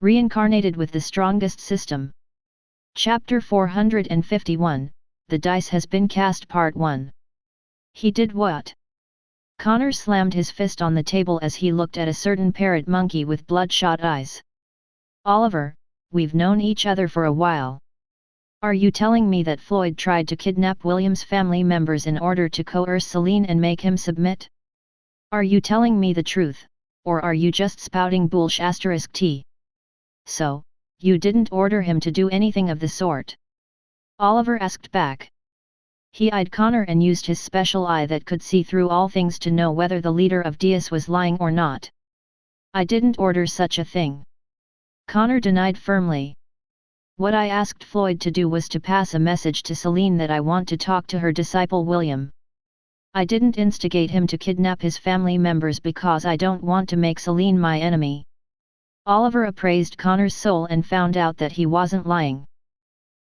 Reincarnated with the strongest system. Chapter 451, The Dice Has Been Cast Part 1. He did what? Connor slammed his fist on the table as he looked at a certain parrot monkey with bloodshot eyes. Oliver, we've known each other for a while. Are you telling me that Floyd tried to kidnap William's family members in order to coerce Celine and make him submit? Are you telling me the truth, or are you just spouting bullsh*t? So, you didn't order him to do anything of the sort? Oliver asked back. He eyed Connor and used his special eye that could see through all things to know whether the leader of Diaz was lying or not. I didn't order such a thing. Connor denied firmly. What I asked Floyd to do was to pass a message to Celine that I want to talk to her disciple William. I didn't instigate him to kidnap his family members because I don't want to make Celine my enemy. Oliver appraised Connor's soul and found out that he wasn't lying.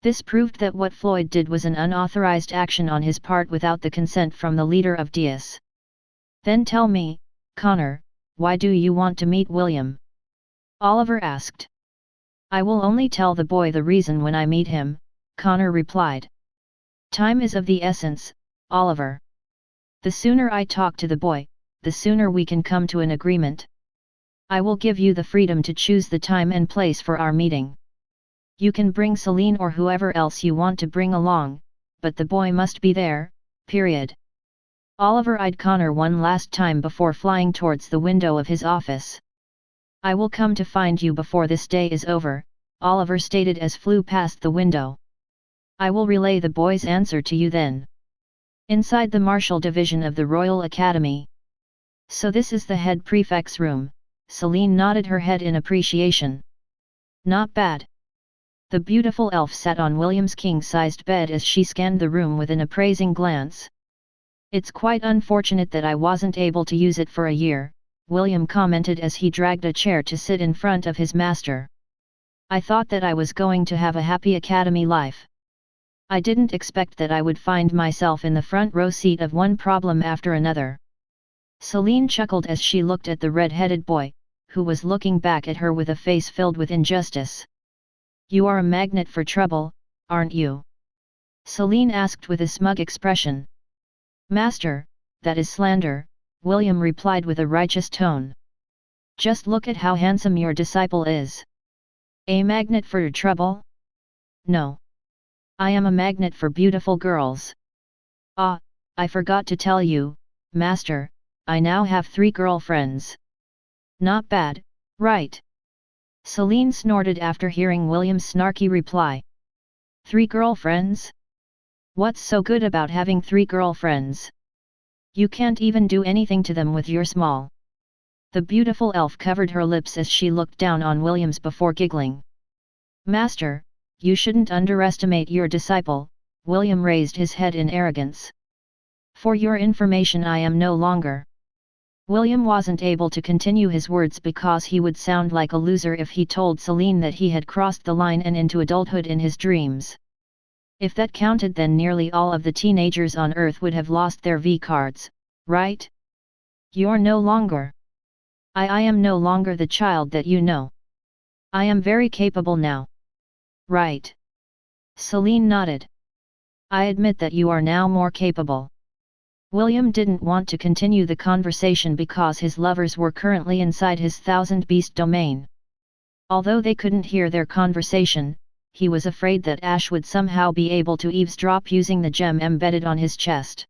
This proved that what Floyd did was an unauthorized action on his part without the consent from the leader of Diaz. Then tell me, Connor, why do you want to meet William? Oliver asked. I will only tell the boy the reason when I meet him, Connor replied. Time is of the essence, Oliver. The sooner I talk to the boy, the sooner we can come to an agreement. I will give you the freedom to choose the time and place for our meeting. You can bring Celine or whoever else you want to bring along, but the boy must be there, period. Oliver eyed Connor one last time before flying towards the window of his office. I will come to find you before this day is over, Oliver stated as flew past the window. I will relay the boy's answer to you then. Inside the Martial Division of the Royal Academy. So this is the head prefect's room. Celine nodded her head in appreciation. Not bad. The beautiful elf sat on William's king-sized bed as she scanned the room with an appraising glance. It's quite unfortunate that I wasn't able to use it for a year, William commented as he dragged a chair to sit in front of his master. I thought that I was going to have a happy academy life. I didn't expect that I would find myself in the front row seat of one problem after another. Celine chuckled as she looked at the red-headed boy, who was looking back at her with a face filled with injustice. You are a magnet for trouble, aren't you? Celine asked with a smug expression. Master, that is slander, William replied with a righteous tone. Just look at how handsome your disciple is. A magnet for trouble? No. I am a magnet for beautiful girls. Ah, I forgot to tell you, Master, I now have 3 girlfriends. Not bad, right? Celine snorted after hearing William's snarky reply. 3 girlfriends? What's so good about having 3 girlfriends? You can't even do anything to them with your small. The beautiful elf covered her lips as she looked down on Williams before giggling. Master, you shouldn't underestimate your disciple, William raised his head in arrogance. For your information, I am no longer. William wasn't able to continue his words because he would sound like a loser if he told Celine that he had crossed the line and into adulthood in his dreams. If that counted, then nearly all of the teenagers on Earth would have lost their V-cards, right? You're no longer. I am no longer the child that you know. I am very capable now. Right. Celine nodded. I admit that you are now more capable. William didn't want to continue the conversation because his lovers were currently inside his thousand beast domain. Although they couldn't hear their conversation, he was afraid that Ash would somehow be able to eavesdrop using the gem embedded on his chest.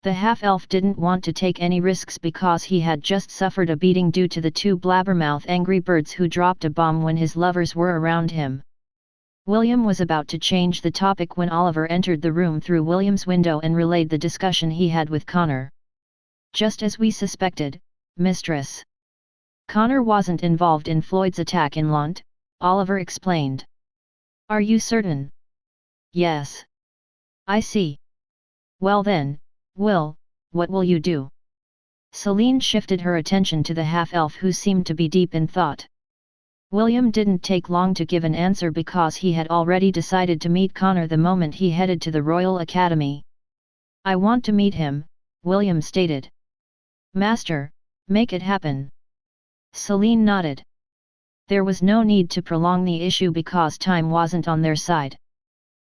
The half-elf didn't want to take any risks because he had just suffered a beating due to the 2 blabbermouth angry birds who dropped a bomb when his lovers were around him. William was about to change the topic when Oliver entered the room through William's window and relayed the discussion he had with Connor. Just as we suspected, mistress. Connor wasn't involved in Floyd's attack in Lant, Oliver explained. Are you certain? Yes. I see. Well then, what will you do? Celine shifted her attention to the half-elf who seemed to be deep in thought. William didn't take long to give an answer because he had already decided to meet Connor the moment he headed to the Royal Academy. I want to meet him, William stated. Master, make it happen. Celine nodded. There was no need to prolong the issue because time wasn't on their side.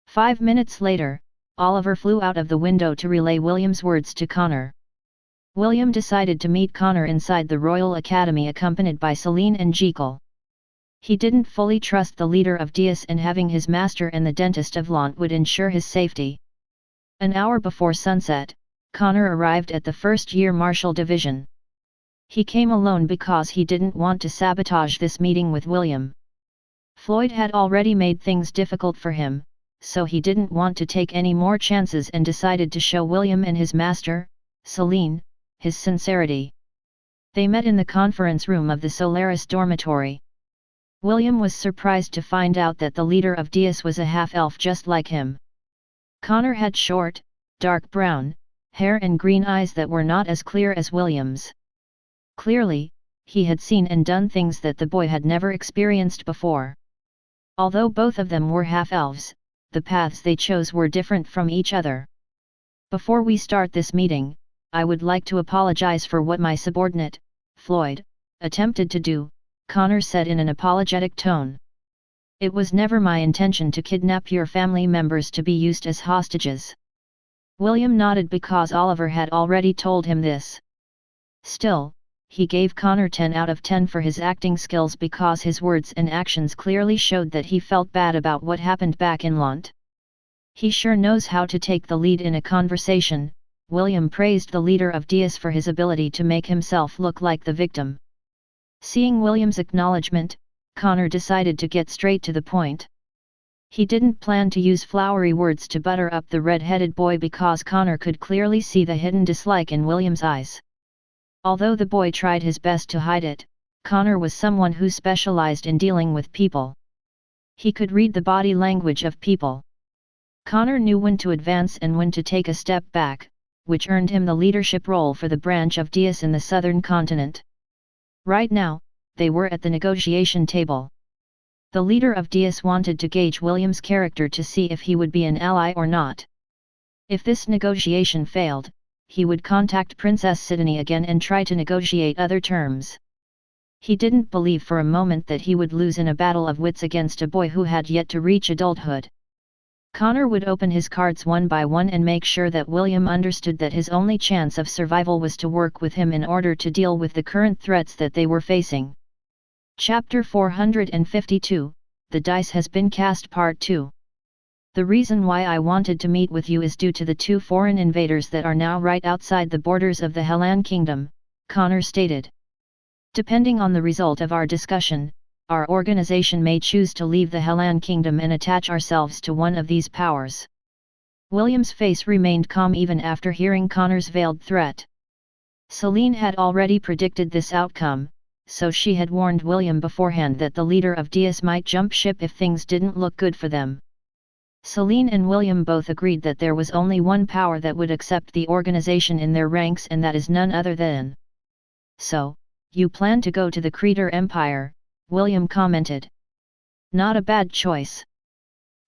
5 minutes later, Oliver flew out of the window to relay William's words to Connor. William decided to meet Connor inside the Royal Academy accompanied by Celine and Jekyll. He didn't fully trust the leader of Dias, and having his master and the dentist of Lant would ensure his safety. An hour before sunset, Connor arrived at the first-year Martial Division. He came alone because he didn't want to sabotage this meeting with William. Floyd had already made things difficult for him, so he didn't want to take any more chances and decided to show William and his master, Celine, his sincerity. They met in the conference room of the Solaris dormitory. William was surprised to find out that the leader of Dias was a half-elf just like him. Connor had short, dark brown hair and green eyes that were not as clear as William's. Clearly, he had seen and done things that the boy had never experienced before. Although both of them were half-elves, the paths they chose were different from each other. Before we start this meeting, I would like to apologize for what my subordinate, Floyd, attempted to do, Connor said in an apologetic tone. It was never my intention to kidnap your family members to be used as hostages. William nodded because Oliver had already told him this. Still, he gave Connor 10 out of 10 for his acting skills because his words and actions clearly showed that he felt bad about what happened back in Lant. He sure knows how to take the lead in a conversation. William praised the leader of Dias for his ability to make himself look like the victim. Seeing William's acknowledgement, Connor decided to get straight to the point. He didn't plan to use flowery words to butter up the red-headed boy because Connor could clearly see the hidden dislike in William's eyes. Although the boy tried his best to hide it, Connor was someone who specialized in dealing with people. He could read the body language of people. Connor knew when to advance and when to take a step back, which earned him the leadership role for the branch of Dias in the southern continent. Right now, they were at the negotiation table. The leader of Dias wanted to gauge William's character to see if he would be an ally or not. If this negotiation failed, he would contact Princess Sidonie again and try to negotiate other terms. He didn't believe for a moment that he would lose in a battle of wits against a boy who had yet to reach adulthood. Connor would open his cards one by one and make sure that William understood that his only chance of survival was to work with him in order to deal with the current threats that they were facing. Chapter 452, The Dice Has Been Cast Part 2. The reason why I wanted to meet with you is due to the 2 foreign invaders that are now right outside the borders of the Hellan kingdom, Connor stated. Depending on the result of our discussion, our organization may choose to leave the Hellan kingdom and attach ourselves to one of these powers. William's face remained calm even after hearing Connor's veiled threat. Celine had already predicted this outcome, so she had warned William beforehand that the leader of Dias might jump ship if things didn't look good for them. Celine and William both agreed that there was only one power that would accept the organization in their ranks, and that is none other than. So, you plan to go to the Creator Empire? William commented. Not a bad choice.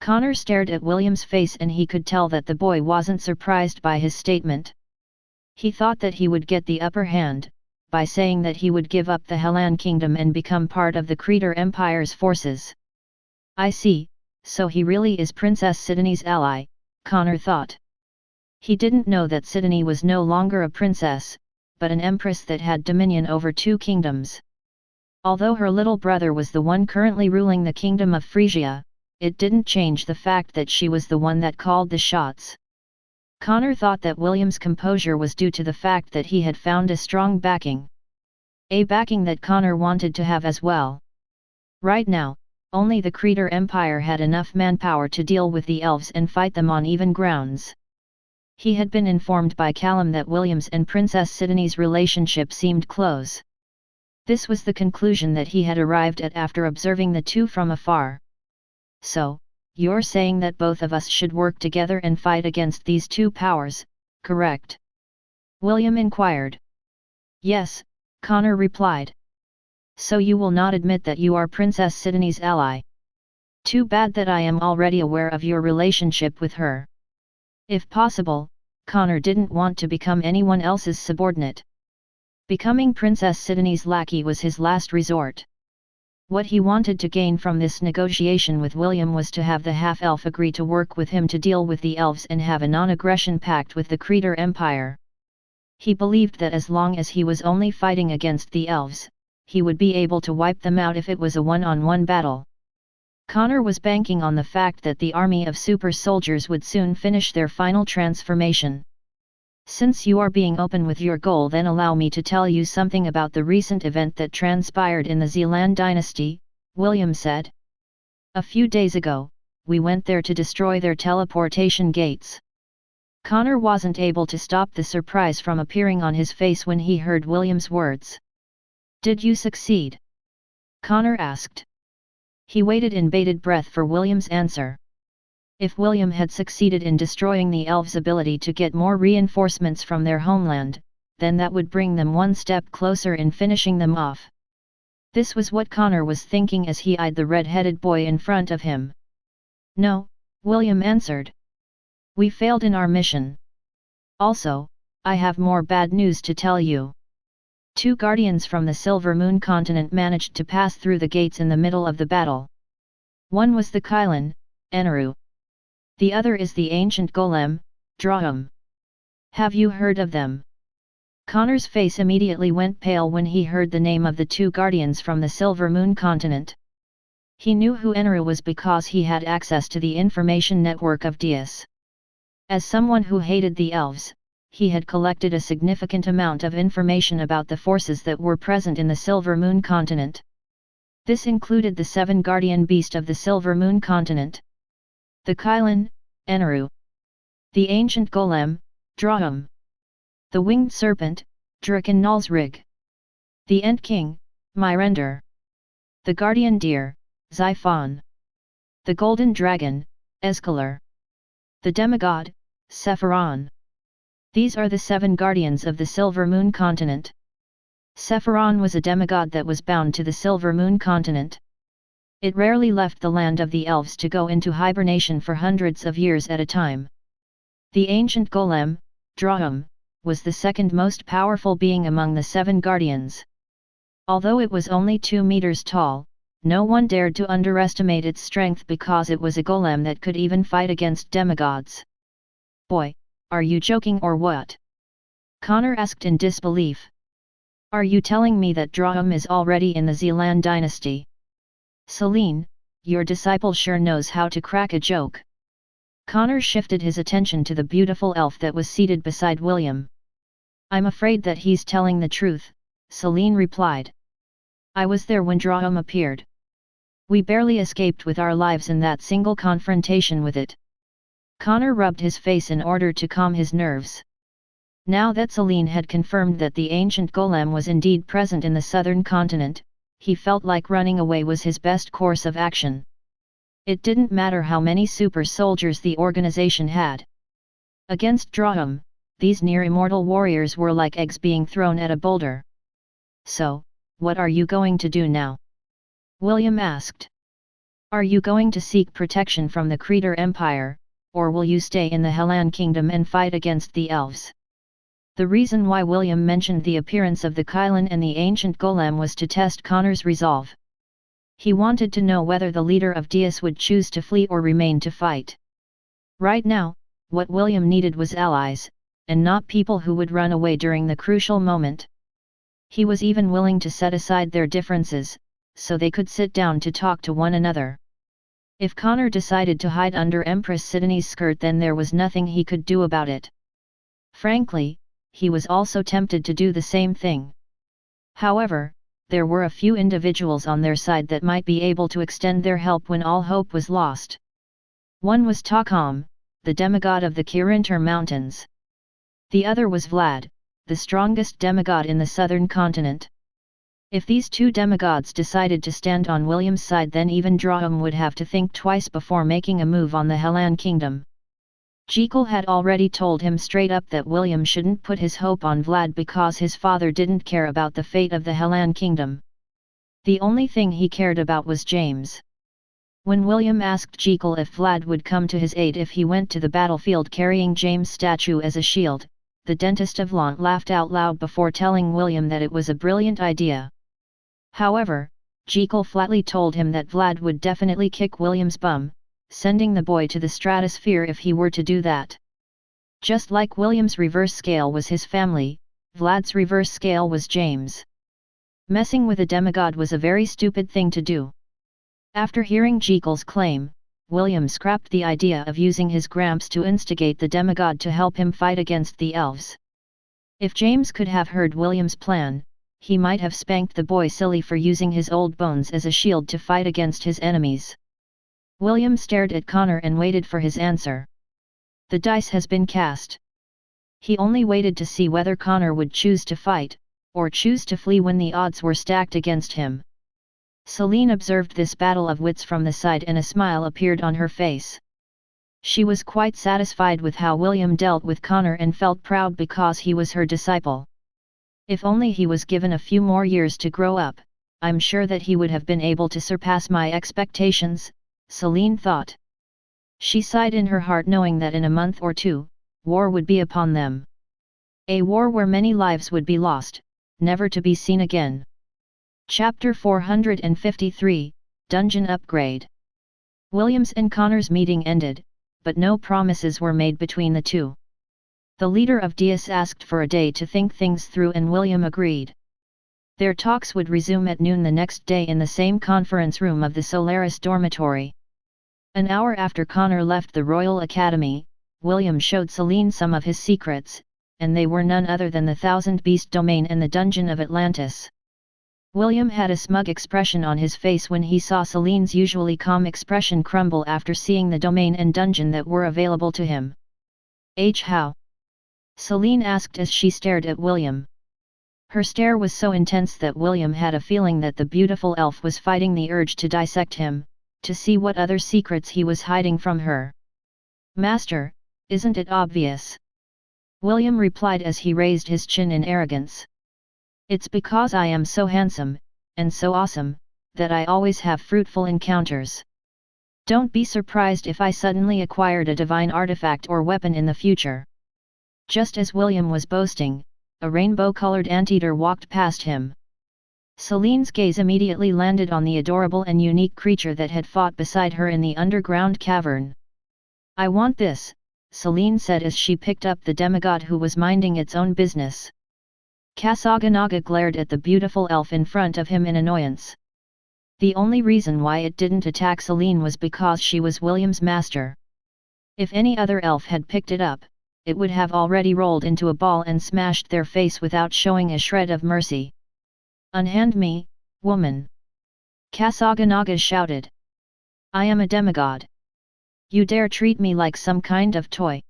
Connor stared at William's face and he could tell that the boy wasn't surprised by his statement. He thought that he would get the upper hand, by saying that he would give up the Hellan kingdom and become part of the Creator Empire's forces. I see, so he really is Princess Sidonie's ally, Connor thought. He didn't know that Sidonie was no longer a princess, but an empress that had dominion over 2 kingdoms. Although her little brother was the one currently ruling the kingdom of Frisia, it didn't change the fact that she was the one that called the shots. Connor thought that William's composure was due to the fact that he had found a strong backing. A backing that Connor wanted to have as well. Right now, only the Creator Empire had enough manpower to deal with the elves and fight them on even grounds. He had been informed by Callum that William's and Princess Sidonie's relationship seemed close. This was the conclusion that he had arrived at after observing the 2 from afar. So, you're saying that both of us should work together and fight against these 2 powers, correct? William inquired. Yes, Connor replied. So you will not admit that you are Princess Sidonie's ally? Too bad that I am already aware of your relationship with her. If possible, Connor didn't want to become anyone else's subordinate. Becoming Princess Sidonie's lackey was his last resort. What he wanted to gain from this negotiation with William was to have the half-elf agree to work with him to deal with the elves and have a non-aggression pact with the Creator Empire. He believed that as long as he was only fighting against the elves, he would be able to wipe them out if it was a one-on-one battle. Connor was banking on the fact that the army of super soldiers would soon finish their final transformation. Since you are being open with your goal, then allow me to tell you something about the recent event that transpired in the Hellan dynasty, William said. A few days ago, we went there to destroy their teleportation gates. Connor wasn't able to stop the surprise from appearing on his face when he heard William's words. Did you succeed? Connor asked. He waited in bated breath for William's answer. If William had succeeded in destroying the elves' ability to get more reinforcements from their homeland, then that would bring them one step closer in finishing them off. This was what Connor was thinking as he eyed the red-headed boy in front of him. No, William answered. We failed in our mission. Also, I have more bad news to tell you. 2 guardians from the Silver Moon continent managed to pass through the gates in the middle of the battle. One was the Hellan, envoy. The other is the ancient golem, Drahum. Have you heard of them? Connor's face immediately went pale when he heard the name of the 2 guardians from the Silver Moon continent. He knew who envoy was because he had access to the information network of Dias. As someone who hated the elves, he had collected a significant amount of information about the forces that were present in the Silver Moon continent. This included the 7 guardian beasts of the Silver Moon continent. The Hellan, envoy. The ancient golem, Drahum. The winged serpent, Draken Nalsrig. The Ent King, Myrender. The guardian deer, Xiphon. The golden dragon, Escalar. The demigod, Sephiron. These are the 7 guardians of the Silver Moon continent. Sephiron was a demigod that was bound to the Silver Moon continent. It rarely left the land of the elves to go into hibernation for hundreds of years at a time. The ancient golem, Drahum, was the second most powerful being among the 7 guardians. Although it was only 2 meters tall, no one dared to underestimate its strength because it was a golem that could even fight against demigods. Boy, are you joking or what? Connor asked in disbelief. Are you telling me that Drahum is already in the Hellan dynasty? Celine, your disciple sure knows how to crack a joke. Connor shifted his attention to the beautiful elf that was seated beside William. I'm afraid that he's telling the truth, Celine replied. I was there when Drahum appeared. We barely escaped with our lives in that single confrontation with it. Connor rubbed his face in order to calm his nerves. Now that Celine had confirmed that the ancient golem was indeed present in the southern continent, he felt like running away was his best course of action. It didn't matter how many super soldiers the organization had. Against Drahum, these near-immortal warriors were like eggs being thrown at a boulder. So, what are you going to do now? William asked. Are you going to seek protection from the Creator Empire, or will you stay in the Hellan kingdom and fight against the elves? The reason why William mentioned the appearance of the Hellan and the ancient golem was to test Connor's resolve. He wanted to know whether the leader of Dias would choose to flee or remain to fight. Right now, what William needed was allies, and not people who would run away during the crucial moment. He was even willing to set aside their differences, so they could sit down to talk to one another. If Connor decided to hide under Empress Sidonie's skirt, then there was nothing he could do about it. Frankly, he was also tempted to do the same thing. However, there were a few individuals on their side that might be able to extend their help when all hope was lost. One was Takam, the demigod of the Kirinter Mountains. The other was Vlad, the strongest demigod in the southern continent. If these 2 demigods decided to stand on William's side, then even Drahum would have to think twice before making a move on the Hellan kingdom. Jekyll had already told him straight up that William shouldn't put his hope on Vlad because his father didn't care about the fate of the Hellan kingdom. The only thing he cared about was James. When William asked Jekyll if Vlad would come to his aid if he went to the battlefield carrying James' statue as a shield, the dentist of Lant laughed out loud before telling William that it was a brilliant idea. However, Jekyll flatly told him that Vlad would definitely kick William's bum, sending the boy to the stratosphere if he were to do that. Just like William's reverse scale was his family, Vlad's reverse scale was James. Messing with a demigod was a very stupid thing to do. After hearing Jekyll's claim, William scrapped the idea of using his gramps to instigate the demigod to help him fight against the elves. If James could have heard William's plan, he might have spanked the boy silly for using his old bones as a shield to fight against his enemies. William stared at Connor and waited for his answer. The dice has been cast. He only waited to see whether Connor would choose to fight, or choose to flee when the odds were stacked against him. Celine observed this battle of wits from the side and a smile appeared on her face. She was quite satisfied with how William dealt with Connor and felt proud because he was her disciple. If only he was given a few more years to grow up, I'm sure that he would have been able to surpass my expectations, Celine thought. She sighed in her heart knowing that in a month or two, war would be upon them. A war where many lives would be lost, never to be seen again. Chapter 453, Dungeon Upgrade. William's and Connor's meeting ended, but no promises were made between the two. The leader of Dias asked for a day to think things through and William agreed. Their talks would resume at noon the next day in the same conference room of the Solaris dormitory. An hour after Connor left the Royal Academy, William showed Celine some of his secrets, and they were none other than the Thousand Beast Domain and the Dungeon of Atlantis. William had a smug expression on his face when he saw Celine's usually calm expression crumble after seeing the domain and dungeon that were available to him. How? Celine asked as she stared at William. Her stare was so intense that William had a feeling that the beautiful elf was fighting the urge to dissect him, to see what other secrets he was hiding from her. Master, isn't it obvious? William replied as he raised his chin in arrogance. It's because I am so handsome, and so awesome, that I always have fruitful encounters. Don't be surprised if I suddenly acquired a divine artifact or weapon in the future. Just as William was boasting, a rainbow-colored anteater walked past him. Celine's gaze immediately landed on the adorable and unique creature that had fought beside her in the underground cavern. I want this, Celine said as she picked up the demigod who was minding its own business. Kasaganaga glared at the beautiful elf in front of him in annoyance. The only reason why it didn't attack Celine was because she was William's master. If any other elf had picked it up, it would have already rolled into a ball and smashed their face without showing a shred of mercy. Unhand me, woman! Kasaganaga shouted. I am a demigod. You dare treat me like some kind of toy?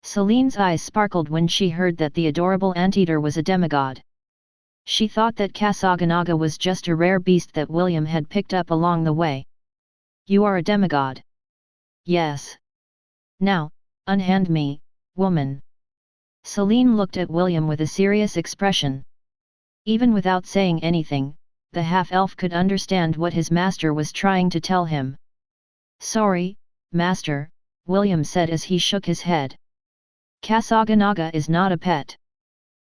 Celine's eyes sparkled when she heard that the adorable anteater was a demigod. She thought that Kasaganaga was just a rare beast that William had picked up along the way. You are a demigod. Yes. Now, unhand me, woman. Celine looked at William with a serious expression. Even without saying anything, the half-elf could understand what his master was trying to tell him. Sorry, master, William said as he shook his head. Kasaganaga is not a pet.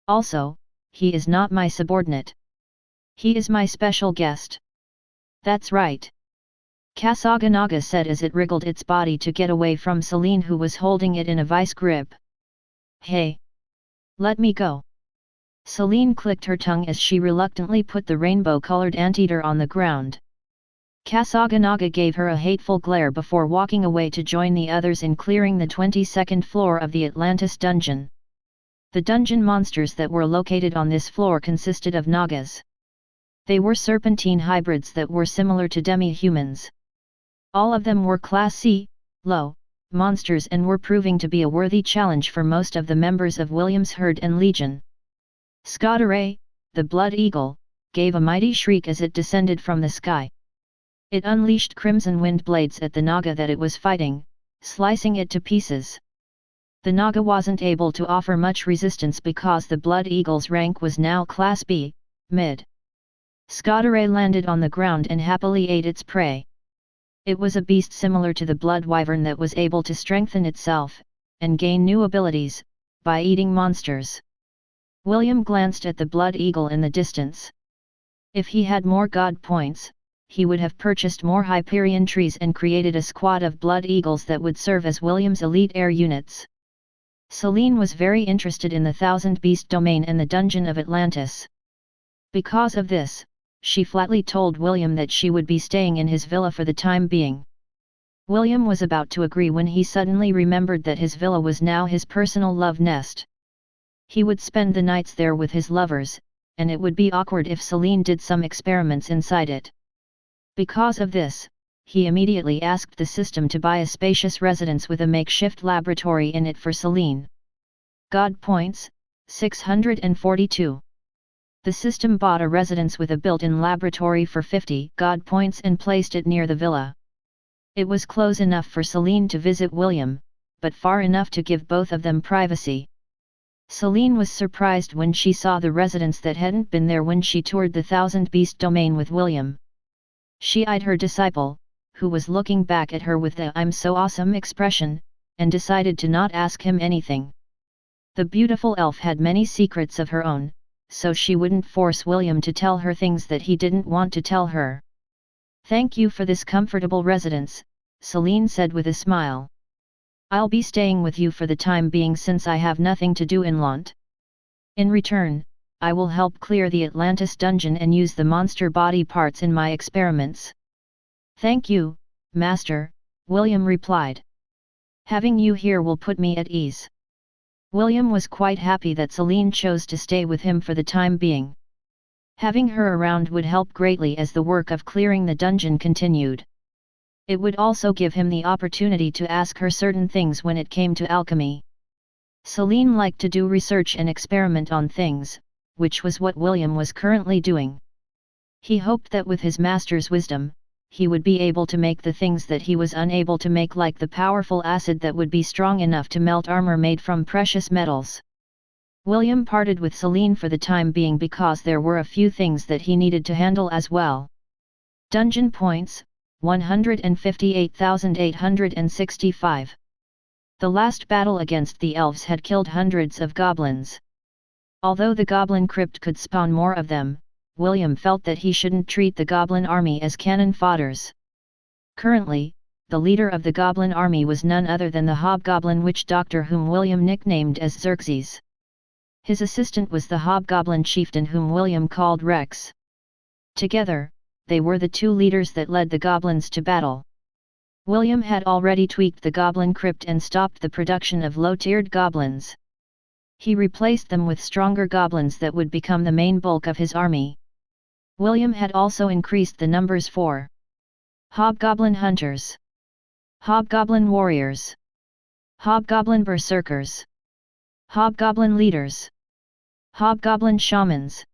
Also, he is not my subordinate. He is my special guest. That's right. Kasaganaga said as it wriggled its body to get away from Celine who was holding it in a vice grip. Hey! Let me go! Celine clicked her tongue as she reluctantly put the rainbow-colored anteater on the ground. Kasaganaga gave her a hateful glare before walking away to join the others in clearing the 22nd floor of the Atlantis dungeon. The dungeon monsters that were located on this floor consisted of Nagas. They were serpentine hybrids that were similar to demi-humans. All of them were Class C, low, monsters and were proving to be a worthy challenge for most of the members of William's herd and legion. Scotteray, the blood eagle, gave a mighty shriek as it descended from the sky. It unleashed crimson wind blades at the Naga that it was fighting, slicing it to pieces. The Naga wasn't able to offer much resistance because the blood eagle's rank was now Class B, mid. Scotteray landed on the ground and happily ate its prey. It was a beast similar to the blood wyvern that was able to strengthen itself, and gain new abilities, by eating monsters. William glanced at the blood eagle in the distance. If he had more god points, he would have purchased more Hyperion trees and created a squad of blood eagles that would serve as William's elite air units. Selene was very interested in the Thousand Beast domain and the Dungeon of Atlantis. Because of this, she flatly told William that she would be staying in his villa for the time being. William was about to agree when he suddenly remembered that his villa was now his personal love nest. He would spend the nights there with his lovers, and it would be awkward if Selene did some experiments inside it. Because of this, he immediately asked the system to buy a spacious residence with a makeshift laboratory in it for Selene. God points, 642. The system bought a residence with a built-in laboratory for 50 God points and placed it near the villa. It was close enough for Selene to visit William, but far enough to give both of them privacy. Selene was surprised when she saw the residence that hadn't been there when she toured the Thousand Beast domain with William. She eyed her disciple, who was looking back at her with the "I'm so awesome" expression, and decided to not ask him anything. The beautiful elf had many secrets of her own, so she wouldn't force William to tell her things that he didn't want to tell her. "Thank you for this comfortable residence," Selene said with a smile. "I'll be staying with you for the time being since I have nothing to do in Lant. In return, I will help clear the Atlantis dungeon and use the monster body parts in my experiments." "Thank you, Master," William replied. "Having you here will put me at ease." William was quite happy that Selene chose to stay with him for the time being. Having her around would help greatly as the work of clearing the dungeon continued. It would also give him the opportunity to ask her certain things when it came to alchemy. Selene liked to do research and experiment on things, which was what William was currently doing. He hoped that with his master's wisdom, he would be able to make the things that he was unable to make, like the powerful acid that would be strong enough to melt armor made from precious metals. William parted with Selene for the time being because there were a few things that he needed to handle as well. Dungeon points, 158,865. The last battle against the elves had killed hundreds of goblins. Although the goblin crypt could spawn more of them, William felt that he shouldn't treat the goblin army as cannon fodders. Currently, the leader of the goblin army was none other than the hobgoblin witch doctor whom William nicknamed as Xerxes. His assistant was the hobgoblin chieftain whom William called Rex. Together, they were the two leaders that led the goblins to battle. William had already tweaked the goblin crypt and stopped the production of low-tiered goblins. He replaced them with stronger goblins that would become the main bulk of his army. William had also increased the numbers for hobgoblin hunters, hobgoblin warriors, hobgoblin berserkers, hobgoblin leaders, hobgoblin shamans.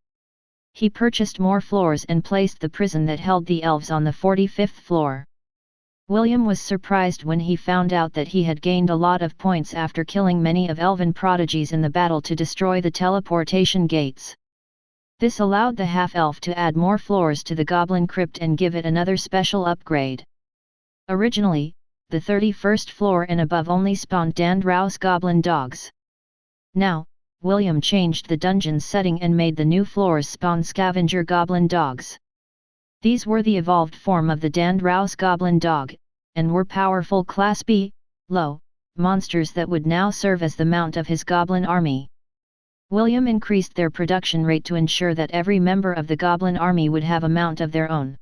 He purchased more floors and placed the prison that held the elves on the 45th floor. William was surprised when he found out that he had gained a lot of points after killing many of elven prodigies in the battle to destroy the teleportation gates. This allowed the half-elf to add more floors to the goblin crypt and give it another special upgrade. Originally, the 31st floor and above only spawned Dandrouse goblin dogs. Now, William changed the dungeon's setting and made the new floors spawn scavenger goblin dogs. These were the evolved form of the Dandrouse goblin dog, and were powerful Class B, low, monsters that would now serve as the mount of his goblin army. William increased their production rate to ensure that every member of the goblin army would have a mount of their own.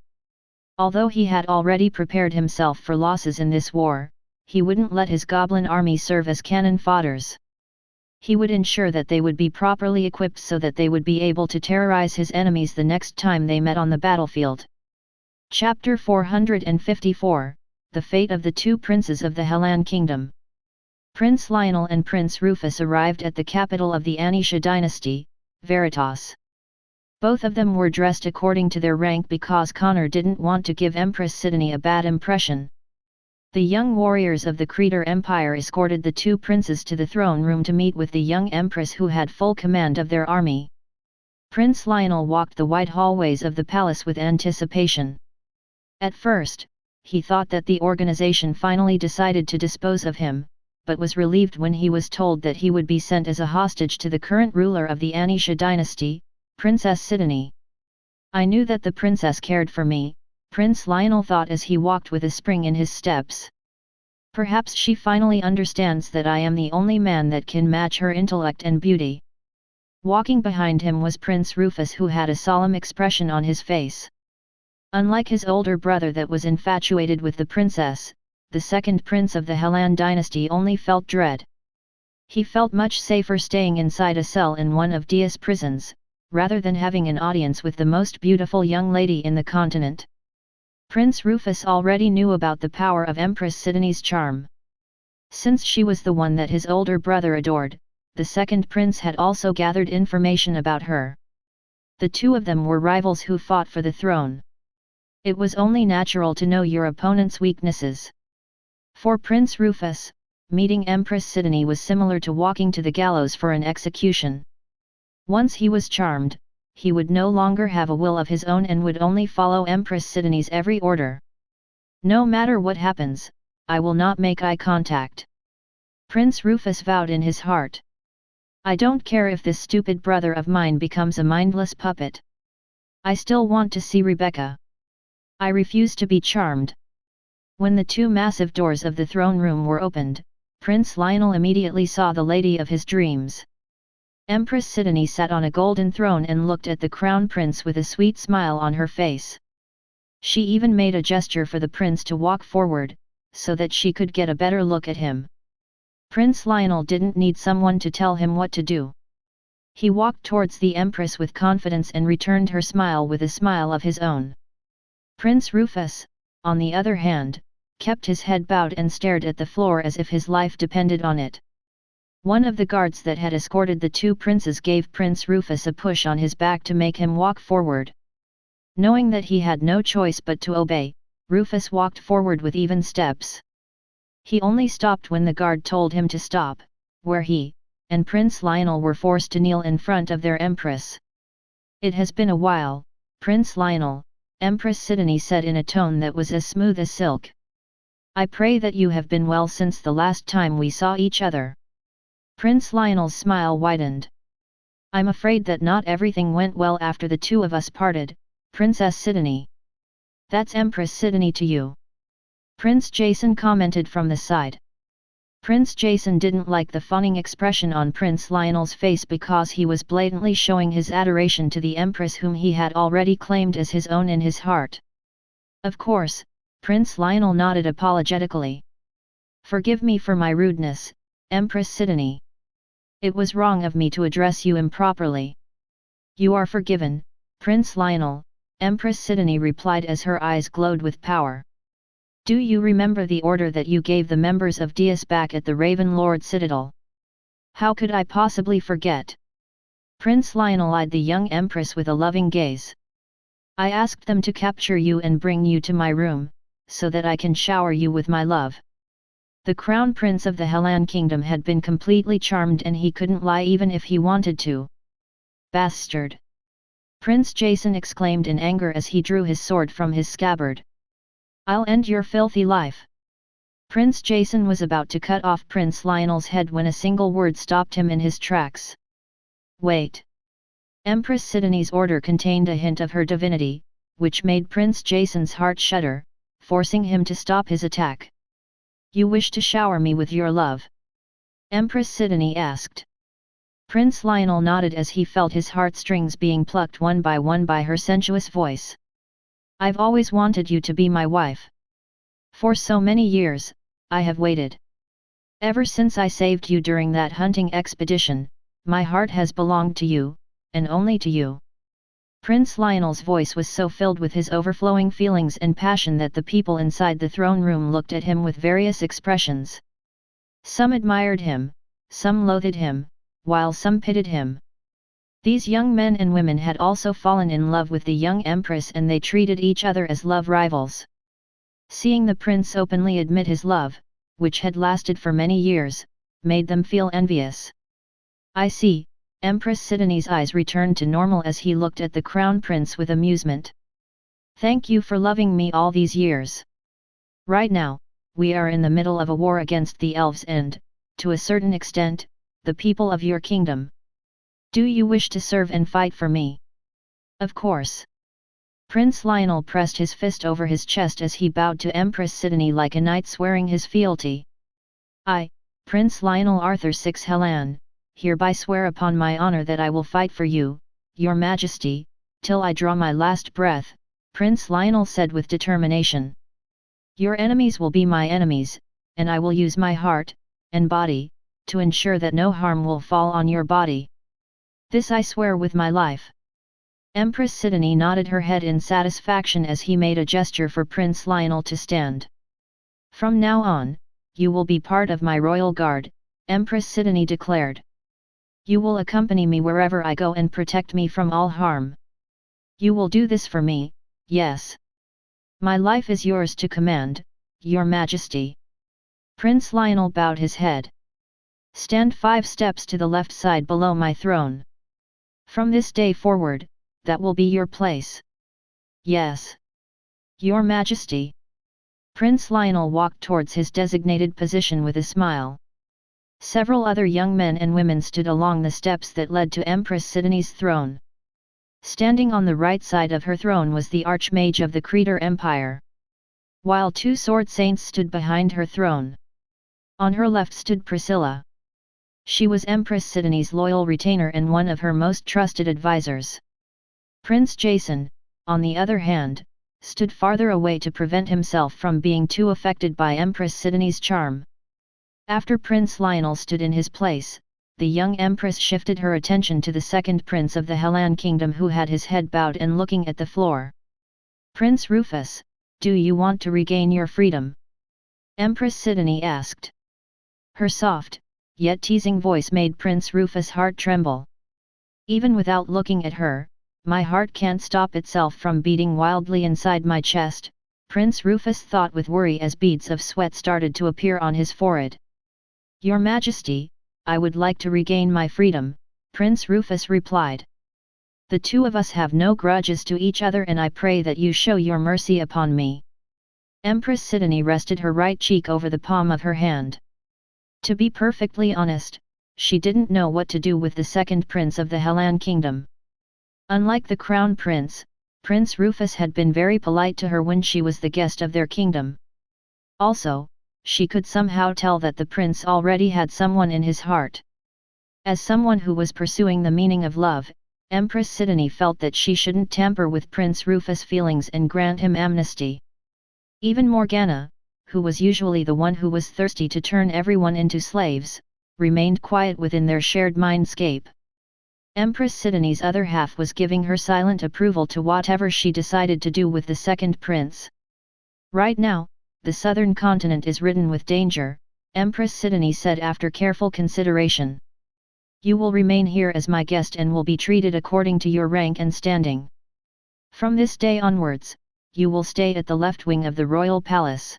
Although he had already prepared himself for losses in this war, he wouldn't let his goblin army serve as cannon fodders. He would ensure that they would be properly equipped so that they would be able to terrorize his enemies the next time they met on the battlefield. Chapter 454, The Fate of the Two Princes of the Hellan Kingdom. Prince Lionel and Prince Rufus arrived at the capital of the Anisha dynasty, Veritas. Both of them were dressed according to their rank because Connor didn't want to give Empress Sidonie a bad impression. The young warriors of the Creator Empire escorted the two princes to the throne room to meet with the young empress who had full command of their army. Prince Lionel walked the wide hallways of the palace with anticipation. At first, he thought that the organization finally decided to dispose of him, but was relieved when he was told that he would be sent as a hostage to the current ruler of the Anisha dynasty, Princess Sidonie. I knew that the princess cared for me, Prince Lionel thought as he walked with a spring in his steps. Perhaps she finally understands that I am the only man that can match her intellect and beauty. Walking behind him was Prince Rufus, who had a solemn expression on his face. Unlike his older brother that was infatuated with the princess, the second prince of the Hellan dynasty only felt dread. He felt much safer staying inside a cell in one of Dia's prisons, rather than having an audience with the most beautiful young lady in the continent. Prince Rufus already knew about the power of Empress Sidonie's charm. Since she was the one that his older brother adored, the second prince had also gathered information about her. The two of them were rivals who fought for the throne. It was only natural to know your opponent's weaknesses. For Prince Rufus, meeting Empress Sidonie was similar to walking to the gallows for an execution. Once he was charmed, he would no longer have a will of his own and would only follow Empress Sidonie's every order. No matter what happens, I will not make eye contact. Prince Rufus vowed in his heart. I don't care if this stupid brother of mine becomes a mindless puppet. I still want to see Rebecca. I refuse to be charmed. When the two massive doors of the throne room were opened, Prince Lionel immediately saw the lady of his dreams. Empress Sidonie sat on a golden throne and looked at the crown prince with a sweet smile on her face. She even made a gesture for the prince to walk forward, so that she could get a better look at him. Prince Lionel didn't need someone to tell him what to do. He walked towards the Empress with confidence and returned her smile with a smile of his own. Prince Rufus, on the other hand, kept his head bowed and stared at the floor as if his life depended on it. One of the guards that had escorted the two princes gave Prince Rufus a push on his back to make him walk forward. Knowing that he had no choice but to obey, Rufus walked forward with even steps. He only stopped when the guard told him to stop, where he and Prince Lionel were forced to kneel in front of their empress. It has been a while, Prince Lionel, Empress Sidonie said in a tone that was as smooth as silk. I pray that you have been well since the last time we saw each other. Prince Lionel's smile widened. I'm afraid that not everything went well after the two of us parted, Princess Sidonie. That's Empress Sidonie to you. Prince Jason commented from the side. Prince Jason didn't like the fawning expression on Prince Lionel's face because he was blatantly showing his adoration to the Empress whom he had already claimed as his own in his heart. Of course, Prince Lionel nodded apologetically. Forgive me for my rudeness, Empress Sidonie. It was wrong of me to address you improperly. You are forgiven, Prince Lionel, Empress Sidonie replied as her eyes glowed with power. Do you remember the order that you gave the members of Dias back at the Raven Lord Citadel? How could I possibly forget? Prince Lionel eyed the young Empress with a loving gaze. I asked them to capture you and bring you to my room, so that I can shower you with my love. The Crown Prince of the Hellan Kingdom had been completely charmed and he couldn't lie even if he wanted to. Bastard! Prince Jason exclaimed in anger as he drew his sword from his scabbard. I'll end your filthy life. Prince Jason was about to cut off Prince Lionel's head when a single word stopped him in his tracks. Wait! Empress Sidonie's order contained a hint of her divinity, which made Prince Jason's heart shudder, forcing him to stop his attack. You wish to shower me with your love? Empress Sidonie asked. Prince Lionel nodded as he felt his heartstrings being plucked one by her sensuous voice. I've always wanted you to be my wife. For so many years, I have waited. Ever since I saved you during that hunting expedition, my heart has belonged to you, and only to you. Prince Lionel's voice was so filled with his overflowing feelings and passion that the people inside the throne room looked at him with various expressions. Some admired him, some loathed him, while some pitied him. These young men and women had also fallen in love with the young empress and they treated each other as love rivals. Seeing the prince openly admit his love, which had lasted for many years, made them feel envious. I see, Empress Sidonie's eyes returned to normal as he looked at the crown prince with amusement. Thank you for loving me all these years. Right now, we are in the middle of a war against the elves and, to a certain extent, the people of your kingdom. Do you wish to serve and fight for me? Of course. Prince Lionel pressed his fist over his chest as he bowed to Empress Sidonie like a knight swearing his fealty. I, Prince Lionel Arthur VI Hellan, hereby swear upon my honor that I will fight for you, your majesty, till I draw my last breath, Prince Lionel said with determination. Your enemies will be my enemies, and I will use my heart, and body, to ensure that no harm will fall on your body. This I swear with my life. Empress Sidonie nodded her head in satisfaction as he made a gesture for Prince Lionel to stand. From now on, you will be part of my royal guard, Empress Sidonie declared. You will accompany me wherever I go and protect me from all harm. You will do this for me, yes. My life is yours to command, your majesty. Prince Lionel bowed his head. Stand 5 steps to the left side below my throne. From this day forward, that will be your place. Yes. Your majesty. Prince Lionel walked towards his designated position with a smile. Several other young men and women stood along the steps that led to Empress Sidonie's throne. Standing on the right side of her throne was the Archmage of the Creator Empire, while 2 sword saints stood behind her throne. On her left stood Priscilla. She was Empress Sidonie's loyal retainer and one of her most trusted advisors. Prince Jason, on the other hand, stood farther away to prevent himself from being too affected by Empress Sidonie's charm. After Prince Lionel stood in his place, the young Empress shifted her attention to the second prince of the Hellan kingdom who had his head bowed and looking at the floor. Prince Rufus, do you want to regain your freedom? Empress Sidonie asked. Her soft, yet teasing voice made Prince Rufus' heart tremble. Even without looking at her, my heart can't stop itself from beating wildly inside my chest, Prince Rufus thought with worry as beads of sweat started to appear on his forehead. Your Majesty, I would like to regain my freedom, Prince Rufus replied. The 2 of us have no grudges to each other and I pray that you show your mercy upon me. Empress Sidonie rested her right cheek over the palm of her hand. To be perfectly honest, she didn't know what to do with the second prince of the Hellan kingdom. Unlike the crown prince, Prince Rufus had been very polite to her when she was the guest of their kingdom. Also, she could somehow tell that the prince already had someone in his heart. As someone who was pursuing the meaning of love, Empress Sidonie felt that she shouldn't tamper with Prince Rufus' feelings and grant him amnesty. Even Morgana, who was usually the one who was thirsty to turn everyone into slaves, remained quiet within their shared mindscape. Empress Sidonie's other half was giving her silent approval to whatever she decided to do with the second prince. Right now, the southern continent is ridden with danger, Empress Sidonie said after careful consideration. You will remain here as my guest and will be treated according to your rank and standing. From this day onwards, you will stay at the left wing of the royal palace.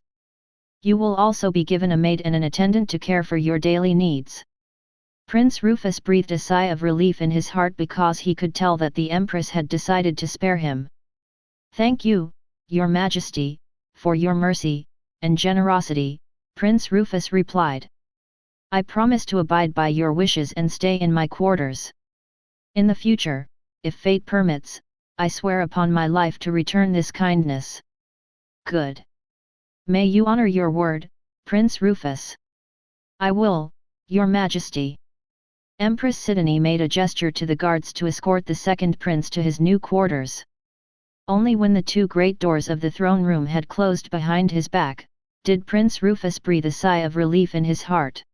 You will also be given a maid and an attendant to care for your daily needs. Prince Rufus breathed a sigh of relief in his heart because he could tell that the Empress had decided to spare him. Thank you, Your Majesty, for your mercy and generosity, Prince Rufus replied. I promise to abide by your wishes and stay in my quarters. In the future, if fate permits, I swear upon my life to return this kindness. Good. May you honor your word, Prince Rufus. I will, Your Majesty. Empress Sidonie made a gesture to the guards to escort the second prince to his new quarters. Only when the 2 great doors of the throne room had closed behind his back, did Prince Rufus breathe a sigh of relief in his heart.